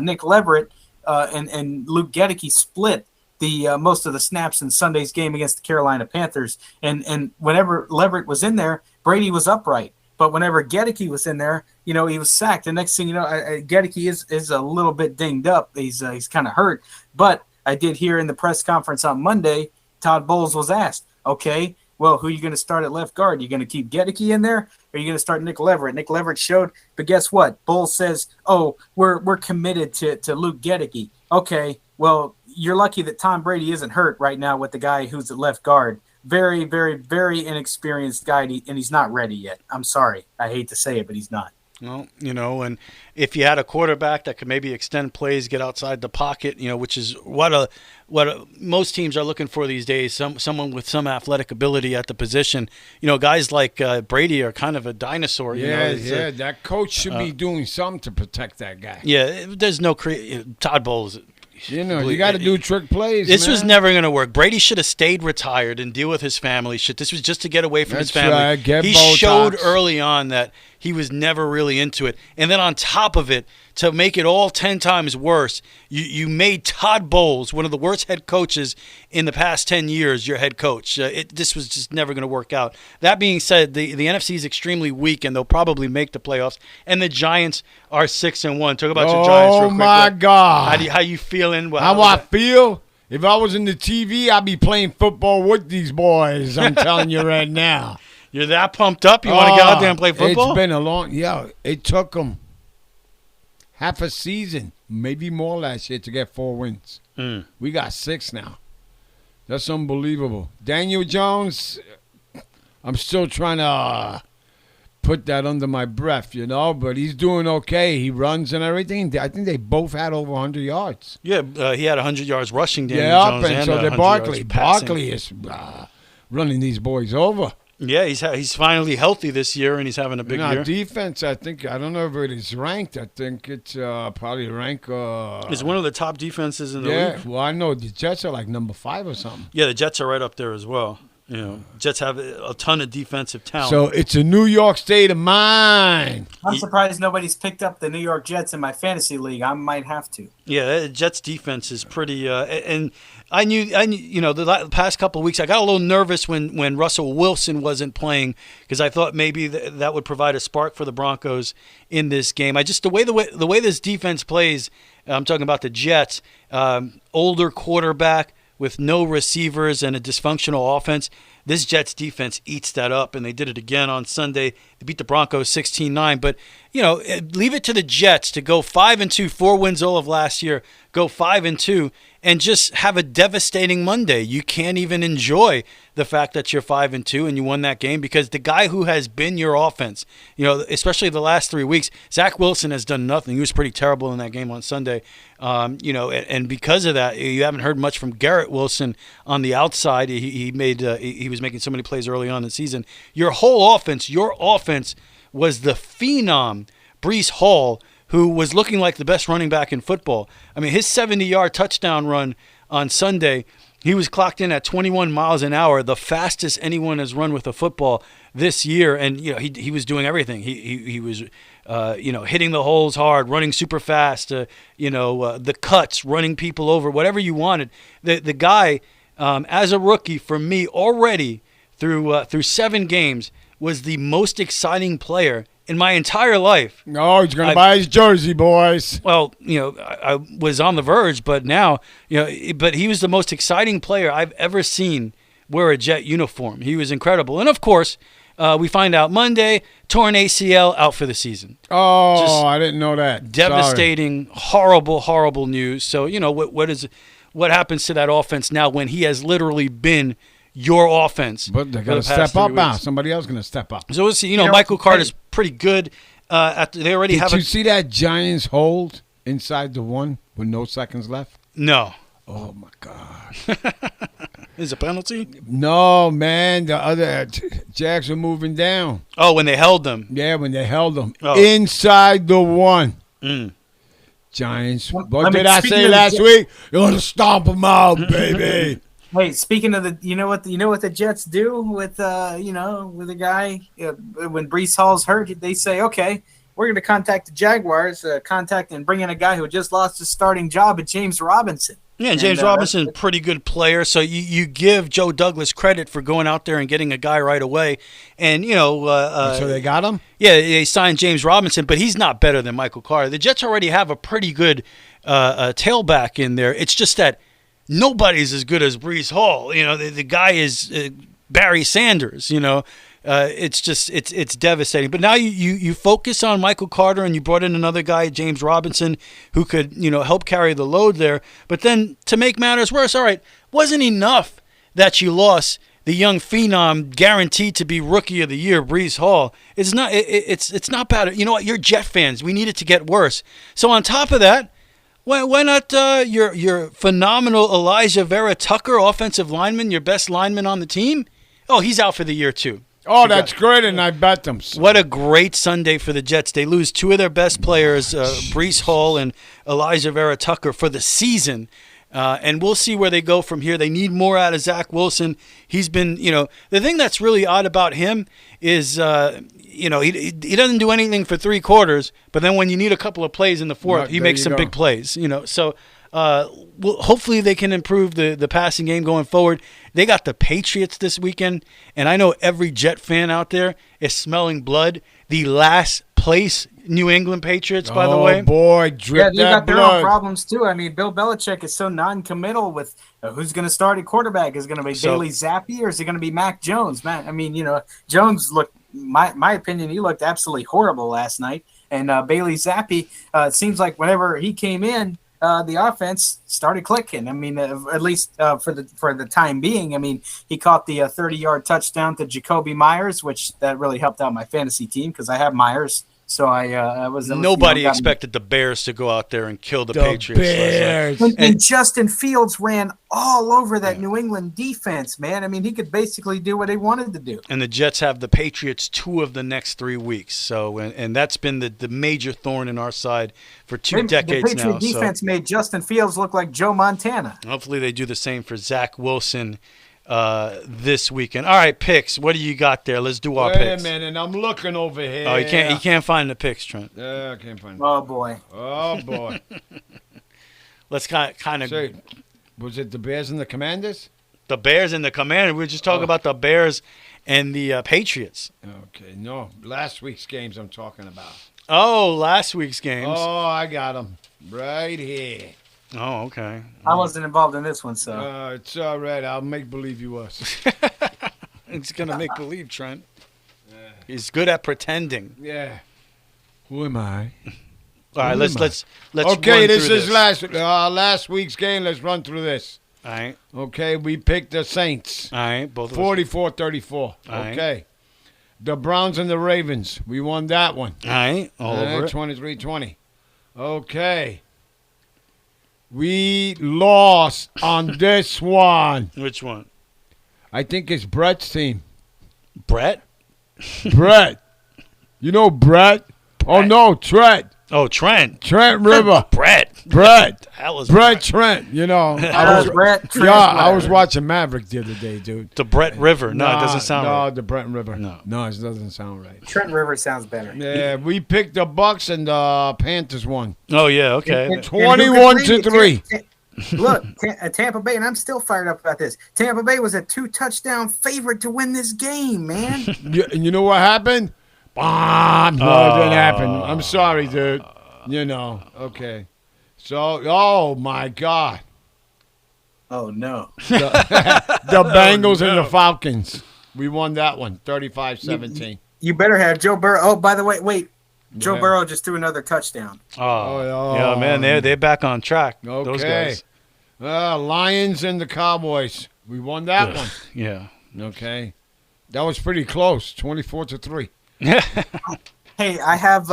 Nick Leverett and Luke Gedeke split the most of the snaps in Sunday's game against the Carolina Panthers. And whenever Leverett was in there, Brady was upright. But whenever Gedeke was in there, he was sacked. The next thing you know, Gedeke is a little bit dinged up. He's kind of hurt. But I did hear in the press conference on Monday, Todd Bowles was asked, okay, well, who are you going to start at left guard? Are you going to keep Gedeke in there? Or are you going to start Nick Leverett? Nick Leverett showed, but guess what? Bowles says, oh, we're committed to Luke Gedeke. Okay, well, you're lucky that Tom Brady isn't hurt right now with the guy who's at left guard. Very, very, very inexperienced guy, and he's not ready yet. I'm sorry. I hate to say it, but he's not. Well, and if you had a quarterback that could maybe extend plays, get outside the pocket, which is what most teams are looking for these days, someone with some athletic ability at the position. Guys like Brady are kind of a dinosaur. Yeah, that coach should be doing something to protect that guy. Yeah, there's no Todd Bowles. You got to do trick plays. This was never going to work. Brady should have stayed retired and deal with his family shit. This was just to get away from his family. Right. He showed early on that he was never really into it. And then on top of it, to make it all 10 times worse, you made Todd Bowles, one of the worst head coaches in the past 10 years, your head coach. This was just never going to work out. That being said, the NFC is extremely weak, and they'll probably make the playoffs. And the Giants are 6-1. Talk about your Giants real quick. Oh, my God. How you feeling? How I feel? If I was in the TV, I'd be playing football with these boys. I'm telling you right now. You're that pumped up? You want to get out there and play football? It's been it took them half a season, maybe more last year to get 4 wins. We got 6 now. That's unbelievable. Daniel Jones, I'm still trying to put that under my breath, but he's doing okay. He runs and everything. I think they both had over 100 yards. Yeah, he had 100 yards rushing, Daniel Jones. And so Barkley is running these boys over. Yeah, he's finally healthy this year, and he's having a big year. Defense, I don't know if it is ranked. I think it's probably ranked. It's one of the top defenses in the league. Yeah, well, I know the Jets are like number 5 or something. Yeah, the Jets are right up there as well. Jets have a ton of defensive talent. So it's a New York state of mind. I'm surprised nobody's picked up the New York Jets in my fantasy league. I might have to. Yeah, the Jets defense is pretty. And I knew, the past couple of weeks, I got a little nervous when Russell Wilson wasn't playing because I thought maybe that would provide a spark for the Broncos in this game. The way this defense plays, I'm talking about the Jets, older quarterback with no receivers and a dysfunctional offense. This Jets defense eats that up, and they did it again on Sunday. They beat the Broncos 16-9. But, leave it to the Jets to go 5-2, 4 wins all of last year, go 5-2, and just have a devastating Monday. You can't even enjoy the fact that you're 5-2 and you won that game because the guy who has been your offense, especially the last 3 weeks, Zach Wilson has done nothing. He was pretty terrible in that game on Sunday. And because of that, you haven't heard much from Garrett Wilson on the outside. He was making so many plays early on in the season. Your offense was the phenom Breece Hall, who was looking like the best running back in football. I mean, his 70-yard touchdown run on Sunday, he was clocked in at 21 miles an hour, the fastest anyone has run with a football this year. And he was doing everything. He was hitting the holes hard, running super fast, the cuts, running people over, whatever you wanted. The guy, as a rookie, for me already through 7 games, was the most exciting player in my entire life. No, he's going to buy his jersey, boys. Well, I was on the verge, but now, but he was the most exciting player I've ever seen wear a Jet uniform. He was incredible. And, of course, we find out Monday, torn ACL, out for the season. Oh, I didn't know that. Devastating, horrible, horrible news. So, what happens to that offense now when he has literally been your offense? But they're going to step up now. Somebody else going to step up. So we'll see. Michael Carter's pretty good. They already have. Did you see that Giants hold inside the 1 with no seconds left? No. Oh my God. Is it a penalty? No, man. The other Jags were moving down. Oh, when they held them. Yeah, when they held them inside the 1. Giants. What did I say last week? You're going to stomp them out, baby. Wait, speaking of the, you know what the Jets do with with a guy when Breece Hall's hurt, they say, okay, we're going to contact the Jaguars, and bring in a guy who just lost his starting job at James Robinson. Yeah, and James Robinson, pretty good player. So you give Joe Douglas credit for going out there and getting a guy right away. And, so they got him? Yeah, they signed James Robinson, but he's not better than Michael Carter. The Jets already have a pretty good tailback in there. It's just that nobody's as good as Breece Hall. The guy is Barry Sanders, it's devastating. But now you focus on Michael Carter, and you brought in another guy, James Robinson, who could, help carry the load there. But then to make matters worse, all right, wasn't enough that you lost the young phenom guaranteed to be Rookie of the Year, Breece Hall. It's not bad. You know what? You're Jet fans. We need it to get worse. So on top of that, why not your phenomenal Elijah Vera Tucker, offensive lineman, your best lineman on the team? Oh, he's out for the year too. Oh, that's great, and I bet them. So. What a great Sunday for the Jets. They lose two of their best players, Breece Hall and Elijah Vera Tucker, for the season. And we'll see where they go from here. They need more out of Zach Wilson. He's been, the thing that's really odd about him is, he doesn't do anything for 3 quarters, but then when you need a couple of plays in the fourth, he makes some big plays, So hopefully they can improve the passing game going forward. They got the Patriots this weekend, and I know every Jet fan out there is smelling blood. The last place New England Patriots, by the way. Oh, boy, drip they got their blood. own problems, too. I mean, Bill Belichick is so non-committal with who's going to start at quarterback. Is it going to be Bailey Zappi, or is it going to be Mac Jones? Man, I mean, Jones looked, my opinion, he looked absolutely horrible last night. And Bailey Zappi, it seems like whenever he came in, the offense started clicking. I mean, at least for the time being. I mean, he caught the 30-yard touchdown to Jacoby Myers, which that really helped out my fantasy team because I have Myers. So I was nobody expected the Bears to go out there and kill the Patriots. Bears. And Justin Fields ran all over that New England defense, man. I mean, he could basically do what he wanted to do. And the Jets have the Patriots 2 of the next 3 weeks. So and that's been the major thorn in our side for 2 decades now. The Patriot defense made Justin Fields look like Joe Montana. Hopefully they do the same for Zach Wilson this weekend. All right, picks. What do you got there? Let's do our picks. Wait a minute, I'm looking over here. Oh, you can't find the picks, Trent. Yeah, I can't find them. Oh boy. Let's kind of. Say, was it the Bears and the Commanders? The Bears and the Commanders. We were just talking about the Bears and the Patriots. Okay, no, last week's games I'm talking about. Oh, last week's games. Oh, I got them right here. Oh, okay. I wasn't involved in this one, so. It's all right. I'll make believe you was. It's going to make believe, Trent. He's good at pretending. Yeah. Who am I? All right, let's okay, this is last week's game. Let's run through this. All right. Okay, we picked the Saints. All right, both of us. 44-34. Okay. The Browns and the Ravens. We won that one. All right, all over it. 23-20. Okay. We lost on this one. Which one? I think it's Brett's team. Brett? Brett. You know Brett? Oh, no, Trent. Oh, Trent. Trent River. Brett. Brett. That was Brett Trent. Brett. I was watching Maverick the other day, dude. The Brett River. No, it doesn't sound right. No, the Brett River. No, it doesn't sound right. Trent River sounds better. Yeah, we picked the Bucks and the Panthers won. Oh, yeah, okay. 21-3. Look, Tampa Bay, and I'm still fired up about this. Tampa Bay was a 2-touchdown favorite to win this game, man. You know what happened? No, it didn't happen. I'm sorry, dude. Okay. So, oh, my God. Oh, no. The Bengals and the Falcons. We won that one, 35-17. You better have Joe Burrow. Oh, by the way, wait. Joe Burrow just threw another touchdown. Yeah, man, they're back on track. Okay. Those guys. Lions and the Cowboys. We won that one. Yeah. Okay. That was pretty close, 24-3. Hey, I have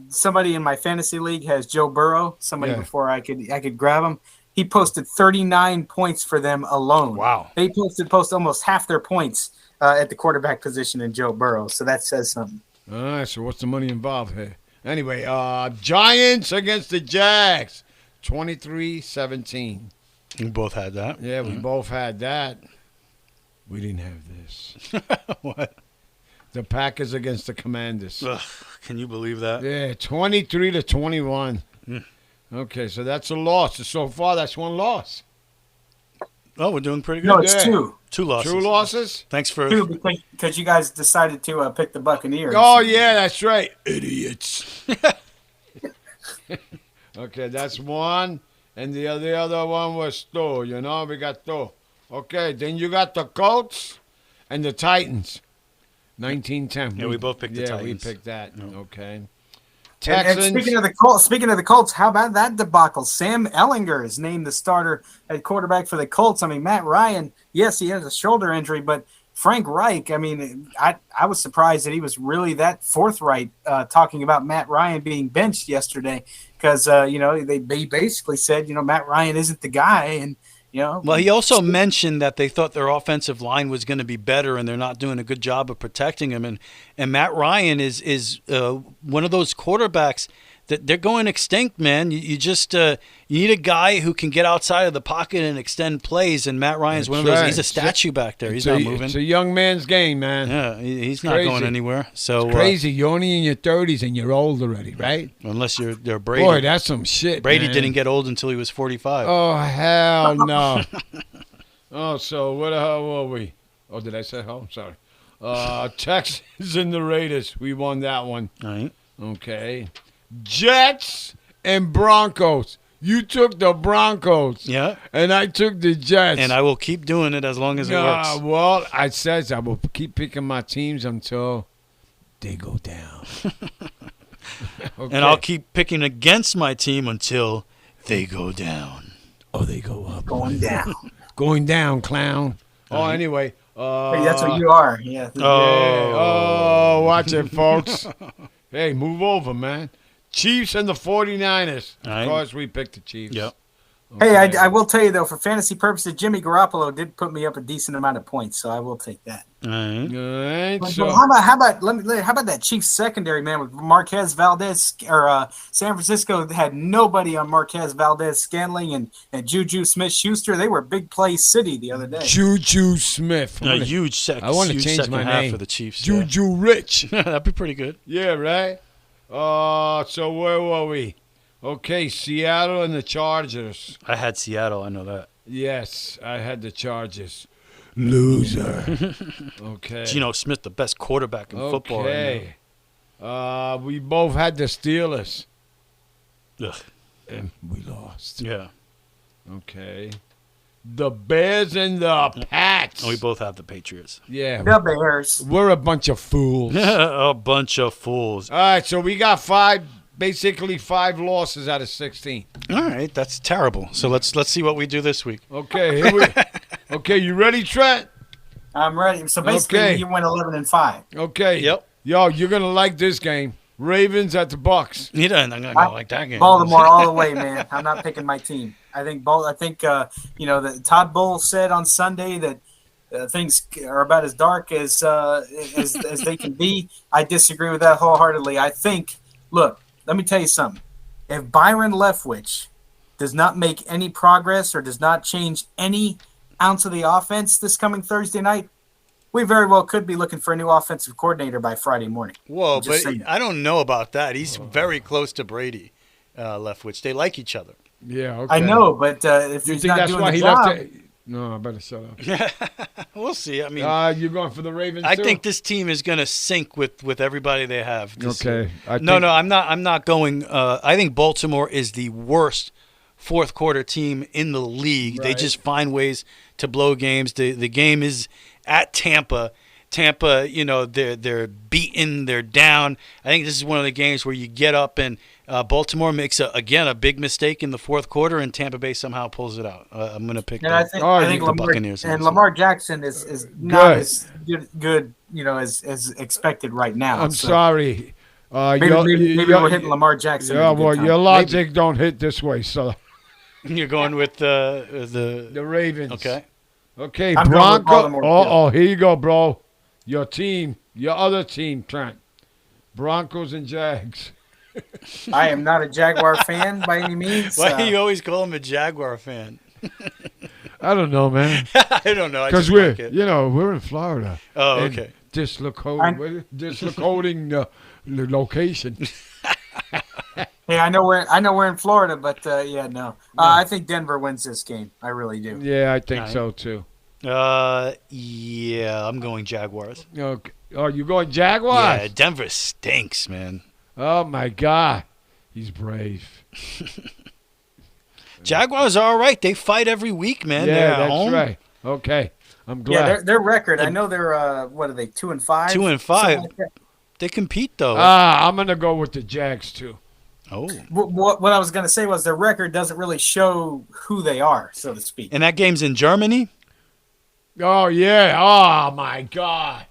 somebody in my fantasy league has Joe Burrow. Somebody before I could grab him. He posted 39 points for them alone. Wow. They posted almost half their points at the quarterback position in Joe Burrow. So that says something. All right, so what's the money involved here? Anyway, Giants against the Jags, 23-17. We both had that. Yeah, we both had that. We didn't have this. What? The Packers against the Commanders. Ugh, can you believe that? Yeah, 23-21. Okay, so that's a loss. So far, that's one loss. Oh, we're doing pretty good. No, it's two. 2 losses. 2 losses? Thanks for... 2 because you guys decided to pick the Buccaneers. Oh, yeah, that's right. Idiots. Okay, that's one. And the other one was 2. You know, we got 2. Okay, then you got the Colts and the Titans. 19-10. Yeah, we both picked the Titans. Yeah, we picked that. No. Okay. And speaking of the Colts, how about that debacle? Sam Ehlinger is named the starter at quarterback for the Colts. I mean, Matt Ryan, yes, he has a shoulder injury, but Frank Reich, I mean, I was surprised that he was really that forthright talking about Matt Ryan being benched yesterday because, they basically said, Matt Ryan isn't the guy. And, Well, he also mentioned that they thought their offensive line was going to be better and they're not doing a good job of protecting him. And Matt Ryan is one of those quarterbacks that they're going extinct, man. You just you need a guy who can get outside of the pocket and extend plays, and Matt Ryan's one of those. He's a statue back there. He's not moving. It's a young man's game, man. Yeah, he's not going anywhere. So it's crazy. You're only in your 30s and you're old already, right? Unless they're Brady. Boy, that's some shit. Brady man. didn't get old until he was 45. Oh, hell no. Oh, so what the hell were we? Oh, did I say hell? Sorry. Texans and the Raiders. We won that one. All right. Okay. Jets and Broncos. You took the Broncos. Yeah. And I took the Jets. And I will keep doing it as long as it works. Well, I said I will keep picking my teams until they go down. Okay. And I'll keep picking against my team until they go down. Oh, they go up. Going down. Going down, clown. Oh, anyway. Hey, that's what you are. Yeah. Oh, watch it, folks. Hey, move over, man. Chiefs and the 49ers. Of course, we picked the Chiefs. Yep. Okay. Hey, I will tell you, though, for fantasy purposes, Jimmy Garoppolo did put me up a decent amount of points, so I will take that. All right. So, how about that Chiefs secondary, man, with Marquez Valdez, or San Francisco had nobody on Marquez Valdez Scantling and Juju Smith-Schuster. They were big play city the other day. Juju Smith. A huge I want to change my name for the Chiefs. Juju Rich. That'd be pretty good. Yeah, right? So where were we? Okay, Seattle and the Chargers. I had Seattle. I know that. Yes, I had the Chargers. Loser. Okay. Geno Smith, the best quarterback in football right now. We both had the Steelers. Ugh. And we lost. Yeah. Okay. The Bears and the Pats. We both have the Patriots. Yeah. The Bears. We're a bunch of fools. A bunch of fools. All right, so we got basically 5 losses out of 16. All right, that's terrible. So let's see what we do this week. Okay, okay, you ready, Trent? I'm ready. So basically, you went 11-5. Okay. Yep. Yo, you're gonna like this game. Ravens at the Bucks. You don't. I'm gonna like that game. Baltimore all the way, man. I'm not picking my team. I think that Todd Bowles said on Sunday that things are about as dark as they can be. I disagree with that wholeheartedly. I think. Look, let me tell you something. If Byron Leftwich does not make any progress or does not change any ounce of the offense this coming Thursday night, we very well could be looking for a new offensive coordinator by Friday morning. Whoa, but I don't know about that. He's very close to Brady, Leftwich. They like each other. Yeah, okay. I know, but if he's not doing the job... No, I better shut up. Yeah, we'll see. I mean, you're going for the Ravens. I think this team is going to sync with everybody they have. Okay. No, I'm not going. I think Baltimore is the worst fourth quarter team in the league. Right. They just find ways to blow games. The game is at Tampa. Tampa, they're beaten, they're down. I think this is one of the games where you get up and Baltimore makes a big mistake in the fourth quarter, and Tampa Bay somehow pulls it out. I'm going to pick. I think the Buccaneers. And Lamar Jackson is not as good, as expected right now. I'm sorry. Maybe we're hitting Lamar Jackson. Yeah, well, your logic don't hit this way, so. You're going with the Ravens. Okay, Bronco. Oh, here you go, bro. Your team, your other team, Trent. Broncos and Jags. I am not a Jaguar fan by any means. Why do you always call him a Jaguar fan? I don't know, man. I don't know. Because we're in Florida. Oh, okay. Dislocating the location. Hey, I know we're in Florida, but yeah, no. I think Denver wins this game. I really do. Yeah, I think so too. Yeah, I'm going Jaguars. Okay. Oh, you going Jaguars? Yeah, Denver stinks, man. Oh my God, he's brave. Jaguars are all right. They fight every week, man. Yeah, they're at that's home. right. Okay, I'm glad. Yeah, their record. I know they're what are they? 2-5. 2-5. Like that. They compete though. I'm gonna go with the Jags too. Oh. What I was gonna say was their record doesn't really show who they are, so to speak. And that game's in Germany? Oh yeah. Oh my God.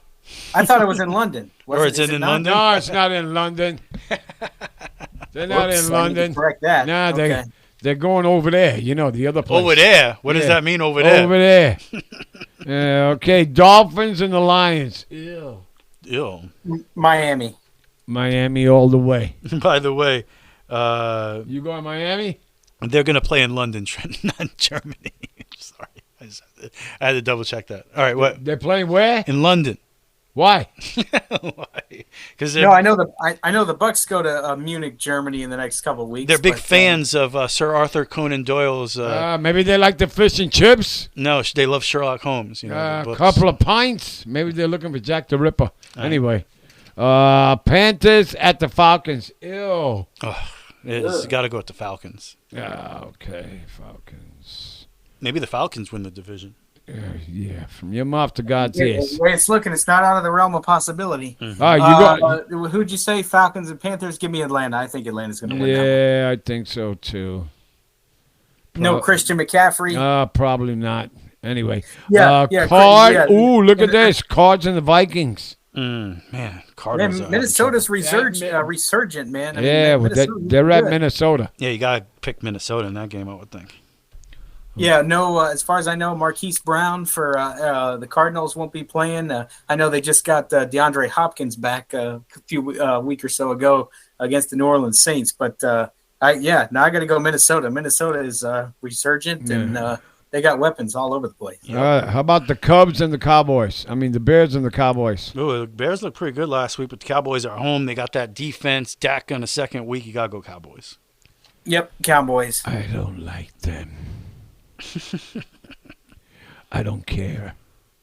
I thought it was in London. Or it's in London? No, it's not in London. They're not in London. Correct that. Nah, Okay. they're going over there. You know, the other place. Over there? What does that mean, over there? Over there. Okay, Dolphins and the Lions. Ew. Miami. Miami all the way. By the way, you going Miami? They're going to play in London, not Germany. Sorry. I had to double check that. All right, what? They're playing where? In London. Why? Why? Because I know the Bucks go to Munich, Germany in the next couple of weeks. They're big fans of Sir Arthur Conan Doyle's. Maybe they like the fish and chips. No, they love Sherlock Holmes. You know, A couple of pints. Maybe they're looking for Jack the Ripper. Anyway, Panthers at the Falcons. Ew. It's got to go with the Falcons. Okay, Falcons. Maybe the Falcons win the division. Yeah, from your mouth to God's ears. The way it's looking, it's not out of the realm of possibility. Mm-hmm. Who'd you say? Falcons and Panthers? Give me Atlanta. I think Atlanta's going to win. Yeah, I think so too. No Christian McCaffrey? Probably not. Anyway. Yeah, Ooh, look at this. Cards and the Vikings. Man, Cardinals. Man, Minnesota's resurgent, man. They're at Minnesota. Yeah, you got to pick Minnesota in that game, I would think. Yeah, no. As far as I know, Marquise Brown for the Cardinals won't be playing. I know they just got DeAndre Hopkins back a week or so ago against the New Orleans Saints. But now I got to go Minnesota. Minnesota is resurgent, and they got weapons all over the place. How about the Cubs and the Cowboys? I mean, the Bears and the Cowboys. Ooh, the Bears looked pretty good last week, but the Cowboys are home. They got that defense. Dak on the second week. You got to go Cowboys. Yep, Cowboys. I don't like them. I don't care.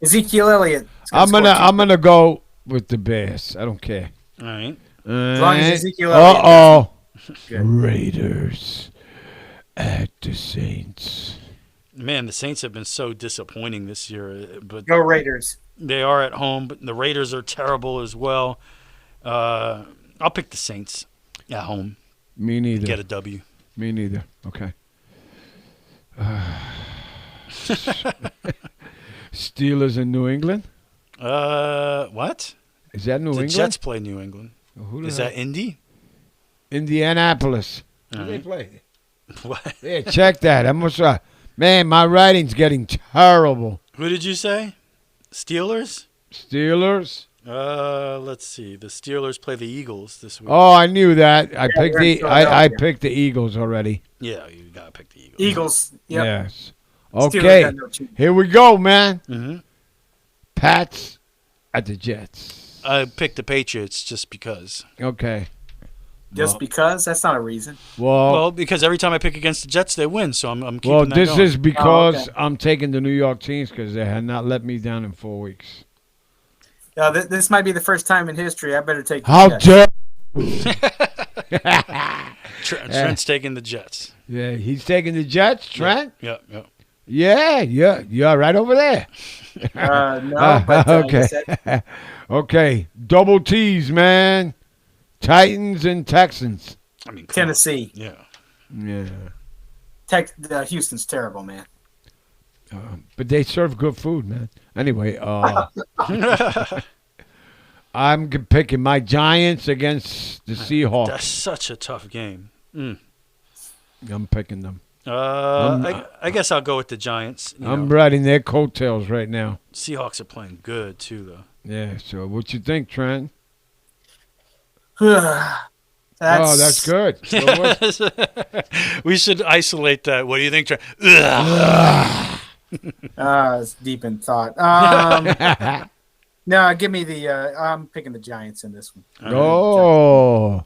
Ezekiel Elliott. I'm gonna go with the Bears. I don't care. All right. As long as Ezekiel Elliott. Raiders at the Saints. Man, the Saints have been so disappointing this year. But go Raiders. They are at home, but the Raiders are terrible as well. I'll pick the Saints at home. Me neither. Get a W. Me neither. Okay. Steelers in New England? What? Is that New England? The Jets play New England. Is that Indy? Indianapolis. Who they play? What? Yeah, check that. I'm gonna man, my writing's getting terrible. Who did you say? Steelers? Steelers? Let's see. The Steelers play the Eagles this week. Oh, I knew that. I picked the Eagles already. Yeah, you gotta pick the Eagles. Eagles. Yep. Yes. Okay. Here we go, man. Mm-hmm. Pats at the Jets. I picked the Patriots just because. Okay. Just because? That's not a reason. Well, because every time I pick against the Jets, they win. So I'm keeping well, that this going. is because I'm taking the New York teams because they had not let me down in 4 weeks. This might be the first time in history. I better take the How Jets. Trent's taking the Jets. Yeah, he's taking the Jets, Trent? Yep. Yeah, you're right over there. No, but okay. Okay, double T's, man. Titans and Texans. I mean, Tennessee. Yeah. Houston's terrible, man. But they serve good food, man. Anyway, I'm picking my Giants against the Seahawks. That's such a tough game. I'm picking them. I guess I'll go with the Giants. I'm riding their coattails right now. Seahawks are playing good, too, though. Yeah, so what you think, Trent? That's good. We should isolate that. What do you think, Trent? It's deep in thought. No, give me the. I'm picking the Giants in this one. Oh.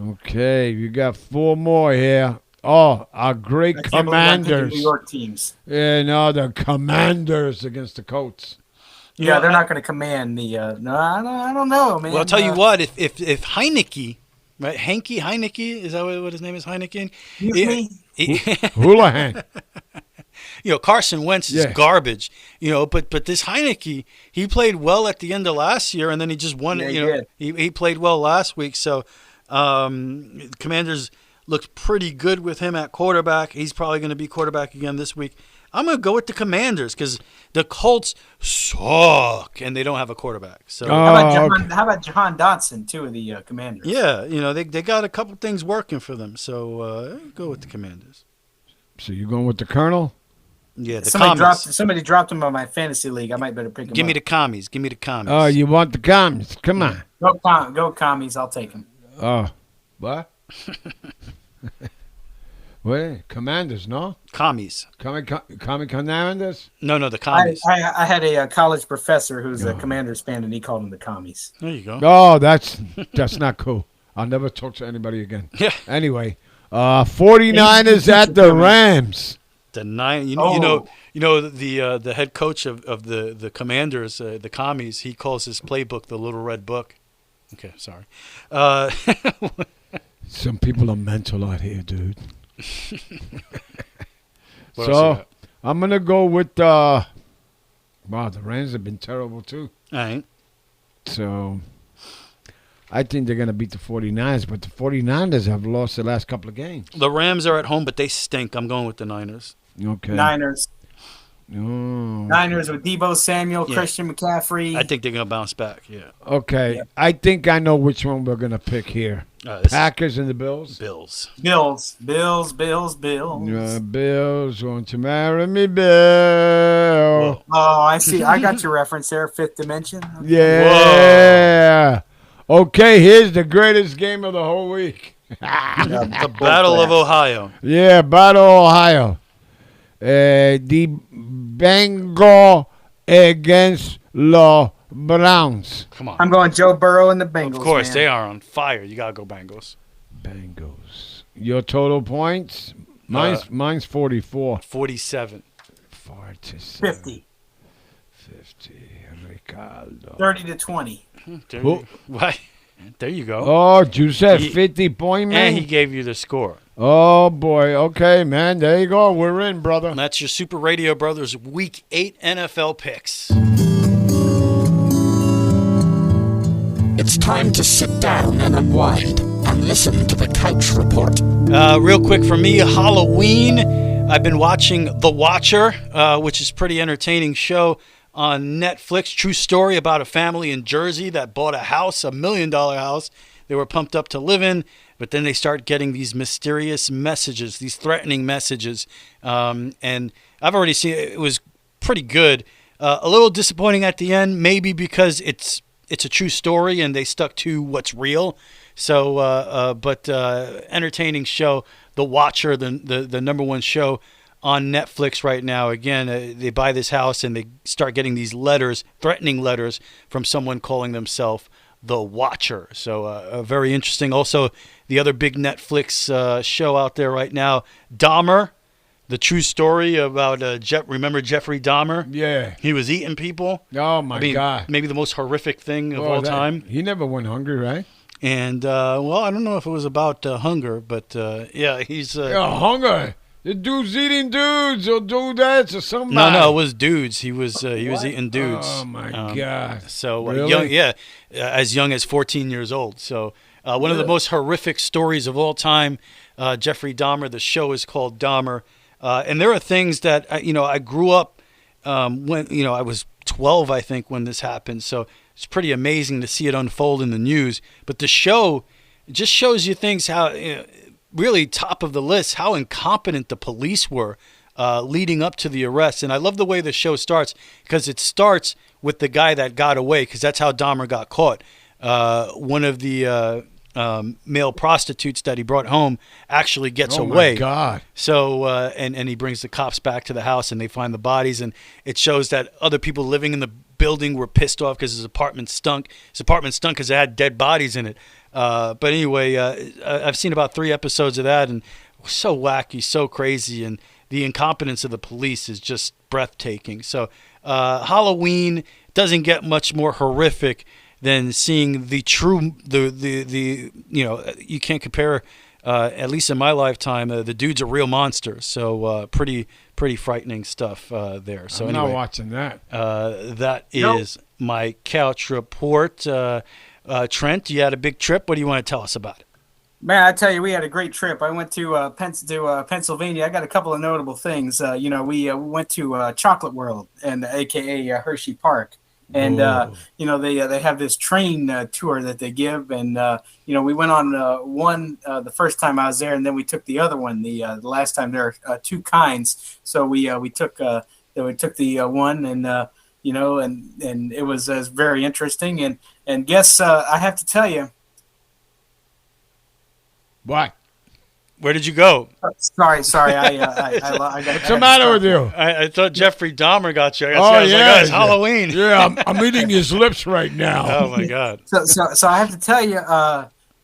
Okay, you got 4 more here. Oh, our great Commanders. New York teams. Yeah, no, the Commanders against the Colts. Yeah, they're not going to command the. No, I don't know, man. Well, I'll tell you what. If Heineke, right? Heineke, is that what his name is? Heineken. Houlihan. Carson Wentz is garbage. But this Heineke, he played well at the end of last year, and then he just won. Yeah, he played well last week. So, Commanders looked pretty good with him at quarterback. He's probably going to be quarterback again this week. I'm going to go with the Commanders because the Colts suck and they don't have a quarterback. So how about Jahan Dotson, too, of the Commanders? Yeah, they got a couple things working for them. So go with the Commanders. So you're going with the Colonel? Yeah, somebody dropped him on my fantasy league. I might better pick him up. Give me the commies. Give me the commies. Oh, you want the commies? Come on. Go commies. I'll take him. Oh, what? Wait, Commanders, no? Commies. Commanders? No, the commies. I had a college professor who's a Commanders fan, and he called them the commies. There you go. Oh, that's not cool. I'll never talk to anybody again. Yeah. Anyway, 49ers at the Rams. The the head coach of the Commanders, the commies, he calls his playbook the Little Red Book. Okay, sorry. Some people are mental out here, dude. So I'm going to go with wow, the Rams have been terrible too. All right. So I think they're going to beat the 49ers, but the 49ers have lost the last couple of games. The Rams are at home, but they stink. I'm going with the Niners. Okay. Niners. Oh. Niners with Deebo Samuel, Christian McCaffrey. I think they're going to bounce back, yeah. Okay. Yeah. I think I know which one we're going to pick here. Packers and the Bills? Bills. Bills. Bills want to marry me, Bill. Whoa. Oh, I see. I got your reference there, Fifth Dimension. Okay. Yeah. Whoa. Okay, here's the greatest game of the whole week. The Battle of Ohio. Yeah, Battle of Ohio. The Bengal against the Browns. Come on. I'm going Joe Burrow and the Bengals. Of course, man. They are on fire. You got to go Bengals. Bengals. Your total points? Mine's 44. 47. 50. Ricardo. 30-20. What? There you go. Oh, you said 50-point, man? And he gave you the score. Oh, boy. Okay, man. There you go. We're in, brother. And that's your Super Radio Brothers Week 8 NFL picks. It's time to sit down and unwind and listen to the Couch Report. Real quick for me, Halloween. I've been watching The Watcher, which is a pretty entertaining show on Netflix. True story about a family in Jersey that bought a house, $1 million house. They were pumped up to live in, but then they start getting these mysterious messages, these threatening messages. And I've already seen it. It was pretty good. A little disappointing at the end, maybe because it's a true story and they stuck to what's real. So, but entertaining show. The Watcher, the number one show on Netflix right now. Again, they buy this house and they start getting these letters, threatening letters from someone calling themselves The Watcher. So very interesting. Also, the other big Netflix show out there right now, Dahmer, the true story about remember Jeffrey Dahmer? Yeah. He was eating people. Oh, my God. Maybe the most horrific thing of all time. He never went hungry, right? And, well, I don't know if it was about hunger, but, yeah, he's... hunger? The dude's eating dudes or do that or somebody. No, it was dudes. He was eating dudes. Oh, my God. So, really? As young as 14 years old. So, one of the most horrific stories of all time, Jeffrey Dahmer. The show is called Dahmer. And there are things that, I grew up when, I was 12, I think, when this happened. So it's pretty amazing to see it unfold in the news. But the show just shows you things how, really top of the list, how incompetent the police were leading up to the arrest. And I love the way the show starts because it starts with the guy that got away because that's how Dahmer got caught. One of the male prostitutes that he brought home actually gets away. Oh, my God. So, and he brings the cops back to the house and they find the bodies. And it shows that other people living in the building were pissed off because his apartment stunk. His apartment stunk because it had dead bodies in it. But anyway, I've seen about 3 episodes of that, and so wacky, so crazy, and the incompetence of the police is just breathtaking. So Halloween doesn't get much more horrific than seeing the true, the you can't compare, at least in my lifetime, the dude's a real monster. So pretty frightening stuff there. So I'm anyway, not watching that. That is my couch report. Trent, you had a big trip. What do you want to tell us about it? Man, I tell you, we had a great trip. I went to Pennsylvania. I got a couple of notable things. We went to Chocolate World, and AKA Hershey Park, and they have this train tour that they give, and we went on one the first time I was there, and then we took the other one the last time. There are 2 kinds, so we took the one, and and it was very interesting, and guess I have to tell you. What? Where did you go? Sorry. I got. What's the matter with you? I thought Jeffrey Dahmer got you. I was like, it's Halloween. Yeah, I'm eating his lips right now. Oh my God. So I have to tell you,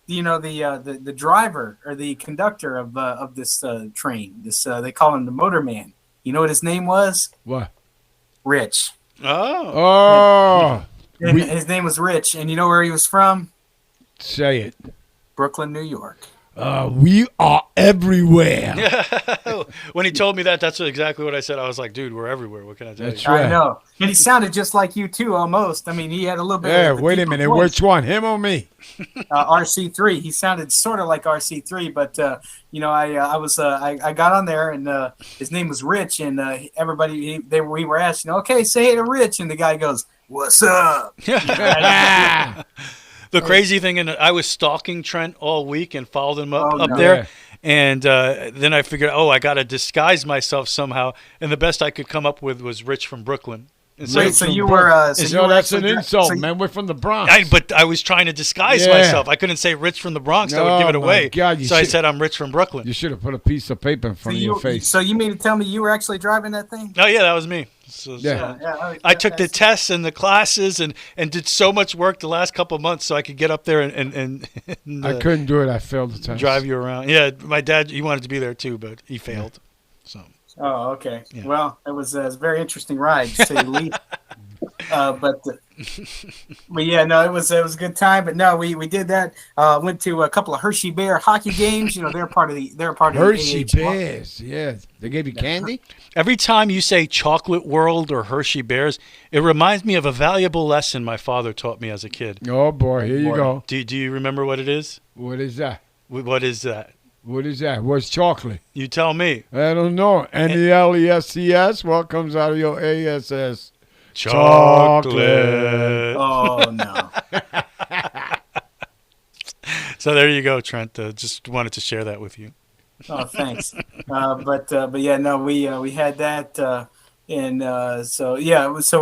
the driver or the conductor of this train, they call him the motorman. You know what his name was? What? Rich. Oh. His name was Rich, and you know where he was from? Say it. Brooklyn, New York. We are everywhere. When he told me that, that's exactly what I said. I was like, dude, we're everywhere. What can I tell you? Right. I know. And he sounded just like you, too, almost. I mean, he had a little bit of wait a minute. Which one, him or me? RC3. He sounded sort of like RC3, but, I got on there, and his name was Rich, and everybody, we were asking, okay, say hey to Rich, and the guy goes, what's up? The crazy thing, and I was stalking Trent all week and followed him up there. And then I figured, I got to disguise myself somehow. And the best I could come up with was Rich from Brooklyn. Wait, so you were... that's an insult, man. We're from the Bronx. But I was trying to disguise myself. I couldn't say Rich from the Bronx. That would give it away. God, I said I'm Rich from Brooklyn. You should have put a piece of paper in front of your face. So you mean to tell me you were actually driving that thing? Oh, yeah, that was me. I took the tests and the classes and did so much work the last couple of months so I could get up there and I couldn't do it. I failed the test. Drive you around. Yeah, my dad, he wanted to be there too, but he failed. So. Oh, okay. Yeah. Well, it was a very interesting ride, to say the least. But yeah, no, it was a good time. But no, we did that. Went to a couple of Hershey Bear hockey games. They're part of the Hershey Bears. Yeah, they gave you candy. Every time you say Chocolate World or Hershey Bears, it reminds me of a valuable lesson my father taught me as a kid. Oh boy, here you go. Do you remember what it is? What is that? What is that? What is that? What's chocolate? You tell me. I don't know. NELESCS. What comes out of your ASS? Chocolate. Oh, no. So there you go, Trent. Just wanted to share that with you. Oh, thanks. But yeah, no, we had that. So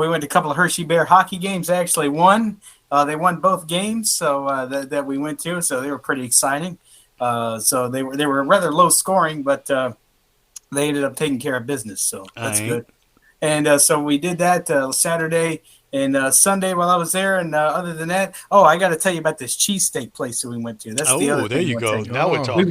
we went to a couple of Hershey Bear hockey games. They actually won. They won both games, so that we went to. So they were pretty exciting. So they were rather low scoring, but they ended up taking care of business. So that's good. And so we did that Saturday and Sunday while I was there. And other than that, I got to tell you about this cheesesteak place that we went to. That's the other thing. There you go. Now we're talking.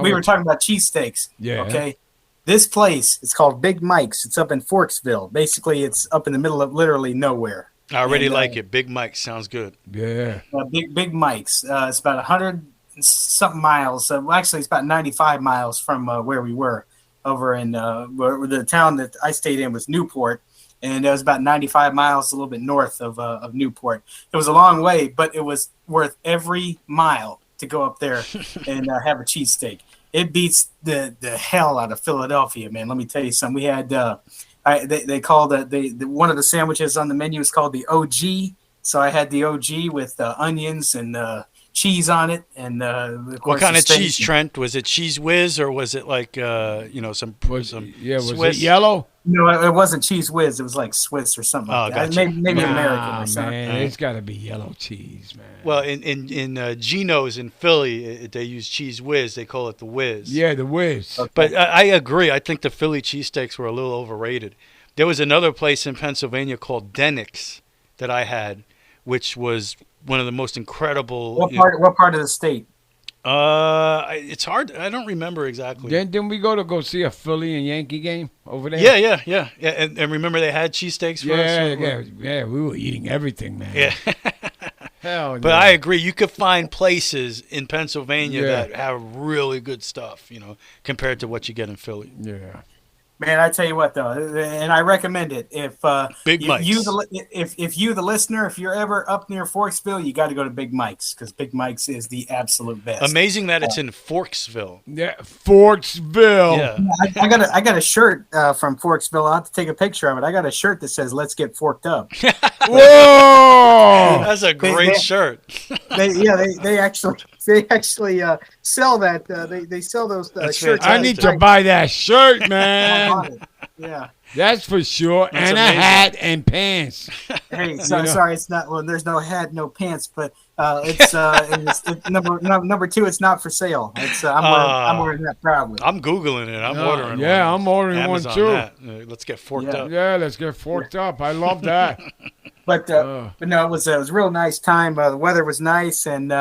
We were talking about cheesesteaks. Yeah. Okay. This place, it's called Big Mike's. It's up in Forksville. Basically, it's up in the middle of literally nowhere. I already like it. Big Mike's sounds good. Yeah. Big Mike's. It's about 100-something miles. Actually, it's about 95 miles from where we were. Over in the town that I stayed in was Newport, and it was about 95 miles, a little bit north of Newport. It was a long way, but it was worth every mile to go up there and have a cheesesteak. It beats the hell out of Philadelphia, man. Let me tell you something. We had they called one of the sandwiches on the menu is called the OG. So I had the OG with onions and cheese on it, and of course, what kind of cheese, Trent? Was it Cheese Whiz or was it like some was Swiss? It yellow? No, it wasn't Cheese Whiz. It was like Swiss or something. Like that. Gotcha. Maybe American or something. Man, it's got to be yellow cheese, man. Well, in Geno's in Philly, they use Cheese Whiz. They call it the Whiz. Yeah, the Whiz. Okay. But I agree. I think the Philly cheesesteaks were a little overrated. There was another place in Pennsylvania called Dennick's that I had, which was one of the most incredible. What part of the state? It's hard. I don't remember exactly. Didn't we go see a Philly and Yankee game over there? Yeah. And remember they had cheesesteaks for us? Yeah. We were eating everything, man. Yeah. Hell but yeah. I agree. You could find places in Pennsylvania that have really good stuff, compared to what you get in Philly. Yeah. Man, I tell you what though, and I recommend it. If Big Mike's, if you the listener, if you're ever up near Forksville, you got to go to Big Mike's because Big Mike's is the absolute best. Amazing that it's in Forksville. Yeah, Forksville. Yeah, I got a shirt from Forksville. I'll have to take a picture of it. I got a shirt that says "Let's get forked up." Whoa, that's a great shirt. They actually sell that. They sell those shirts. I need to buy that shirt, man. Yeah, that's for sure. That's and amazing. a hat and pants. Hey, sorry, it's not. Well, there's no hat, no pants, but it's number 2. It's not for sale. It's I'm wearing that proudly. I'm googling it. I'm ordering. Yeah, one. I'm ordering Amazon one too. That. Let's get forked up. Yeah, let's get forked up. I love that. But no, it was a real nice time. The weather was nice, and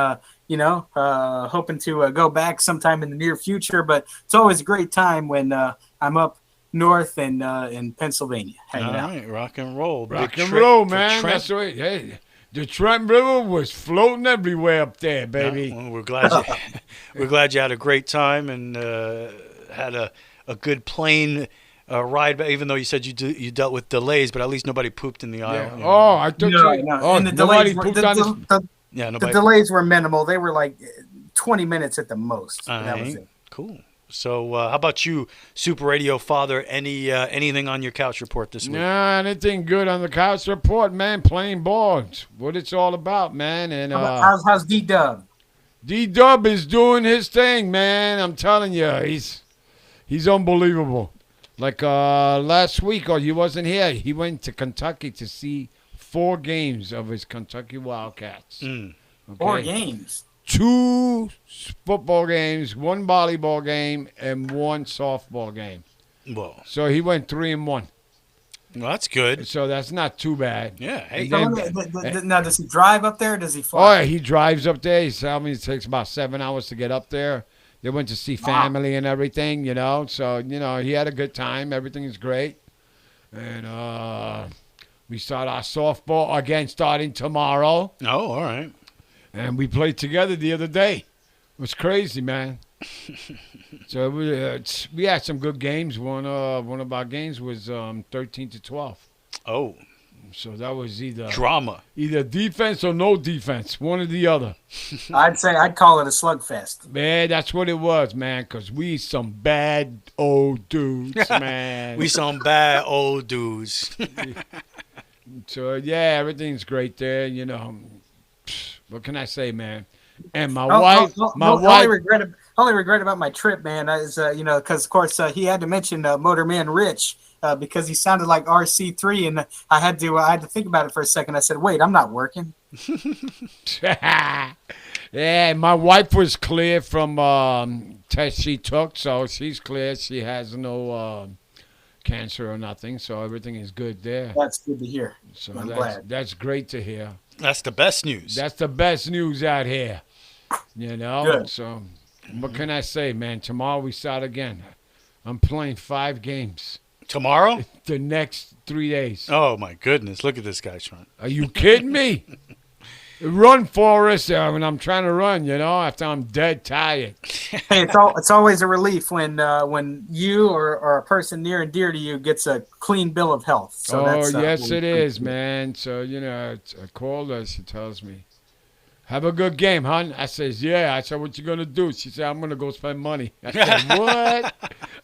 hoping to go back sometime in the near future. But it's always a great time when I'm up north and in Pennsylvania hanging out. Right, rock and roll, Rock Big and trip roll, for man. Trent. That's right. Hey, the Trent River was floating everywhere up there, baby. Yeah, well, we're glad you had a great time and had a good plane ride. Even though you said you dealt with delays, but at least nobody pooped in the aisle. Yeah. Oh, I thought No. Oh, And the nobody delays pooped were, on this. the delays were minimal. They were like 20 minutes at the most. That was it. Cool. So how about you, Super Radio Father? Anything on your couch report this week? Nah, anything good on the couch report, man. Playing ball. What it's all about, man. And how's D-Dub? D-Dub is doing his thing, man. I'm telling you, he's unbelievable. Like last week, he wasn't here. He went to Kentucky to see 4 games of his Kentucky Wildcats. Okay. 4 games. 2 football games, 1 volleyball game, and 1 softball game. Whoa. So he went 3-1. Well, that's good. So that's not too bad. Yeah. Hey. Now, does he drive up there or does he fly? Oh, yeah, he drives up there. He told me it takes about 7 hours to get up there. They went to see family and everything, So, he had a good time. Everything is great. And we start our softball again starting tomorrow. Oh, all right. And we played together the other day. It was crazy, man. So we had some good games. One of our games was 13-12. Oh. So that was either defense or no defense, one or the other. I'd call it a slugfest. Man, that's what it was, man, because we some bad old dudes, man. We some bad old dudes. So, yeah, everything's great there, What can I say, man? And my wife. Only regret about my trip, man, is because of course he had to mention Motorman Rich because he sounded like RC3, and I had to think about it for a second. I said, "Wait, I'm not working." Yeah, my wife was clear from test she took, so she's clear. She has no cancer or nothing, so everything is good there. That's good to hear. So I'm glad. That's great to hear. That's the best news. That's the best news out here. Good. So what can I say, man? Tomorrow we start again. I'm playing 5 games. Tomorrow? The next 3 days. Oh, my goodness. Look at this guy, Sean. Are you kidding me? Run, Forrest, when I'm trying to run, after I'm dead tired. Hey, it's always a relief when you or a person near and dear to you gets a clean bill of health. So yes, it is, man. So, I called her. She tells me, have a good game, hon. I says, yeah. I said, what you going to do? She said, I'm going to go spend money. I said, what?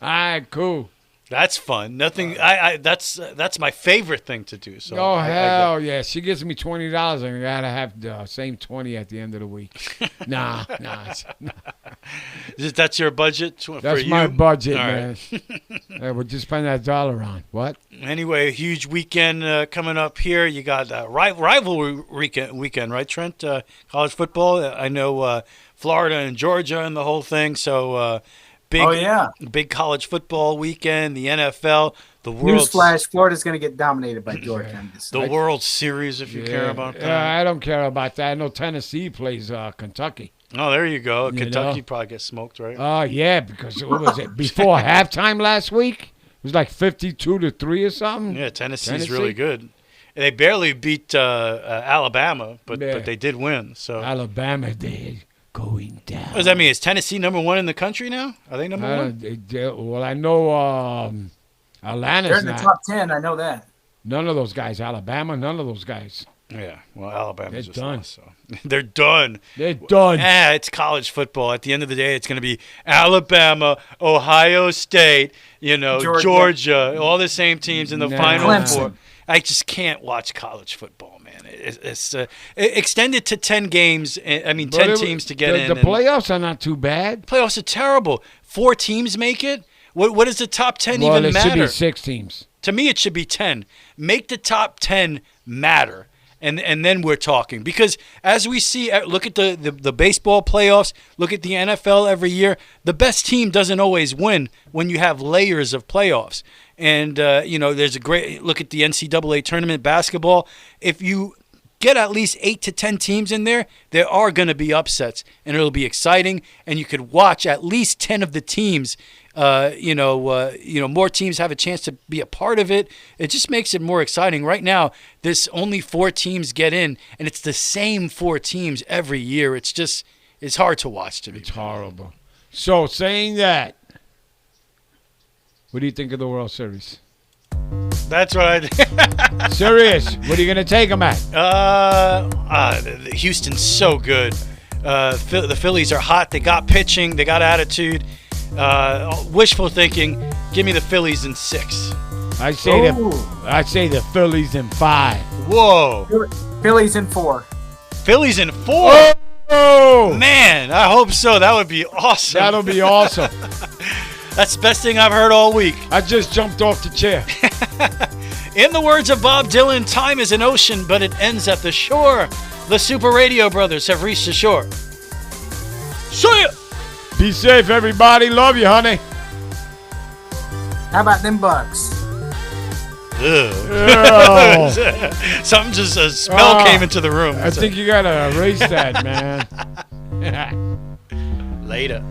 All right, cool. That's fun. Nothing. That's my favorite thing to do. So. Hell yeah! She gives me $20, and I gotta have the same 20 at the end of the week. Nah. That's your budget for you? That's my budget, all man. Hey, we'll just spend that dollar on what? Anyway, a huge weekend coming up here. You got rivalry weekend, right, Trent? College football. I know Florida and Georgia and the whole thing. So. Big college football weekend, the NFL, Newsflash, Florida's going to get dominated by Georgia. The World Series, if you care about that. I don't care about that. I know Tennessee plays Kentucky. Oh, there you go. Kentucky probably gets smoked, right? Oh, yeah, because what was it? Before halftime last week? It was like 52-3 or something. Yeah, Tennessee's really good. They barely beat Alabama, but they did win. So Alabama, they're going down. What does that mean? Is Tennessee number one in the country now? Are they number one? Well, I know Atlanta's They're in the top 10. I know that. None of those guys. Alabama, none of those guys. Yeah, well, Alabama's They're just done. lost, so. They're done. They're done. It's college football. At the end of the day, it's going to be Alabama, Ohio State, Georgia, all the same teams in the Final Four. I just can't watch college football, man. It's extended to 10 games. 10 teams to get in. The playoffs are not too bad. Playoffs are terrible. 4 teams make it. What does the top 10 even matter? Well, it should be 6 teams. To me, it should be 10. Make the top 10 matter. And then we're talking. Because as we see, look at the baseball playoffs, look at the NFL every year, the best team doesn't always win when you have layers of playoffs. And, there's a great look at the NCAA tournament basketball. If you get at least 8 to 10 teams in there are going to be upsets. And it'll be exciting. And you could watch at least 10 of the teams. More teams have a chance to be a part of it. It just makes it more exciting. Right now, there's only 4 teams get in, and it's the same 4 teams every year. It's hard to watch to me. It's horrible. So, saying that, what do you think of the World Series? That's what I think. Serious. What are you going to take them at? Houston's so good. The Phillies are hot. They got pitching. They got attitude. Wishful thinking. Give me the Phillies in 6. I say the Phillies in 5. Whoa. Phillies in 4. Phillies in 4? Oh! Man, I hope so. That would be awesome. That'll be awesome. That's the best thing I've heard all week. I just jumped off the chair. In the words of Bob Dylan, time is an ocean, but it ends at the shore. The Super Radio Brothers have reached the shore. See ya! Be safe, everybody. Love you, honey. How about them Bucks? Something just a smell came into the room. I think you gotta erase that, man. Later.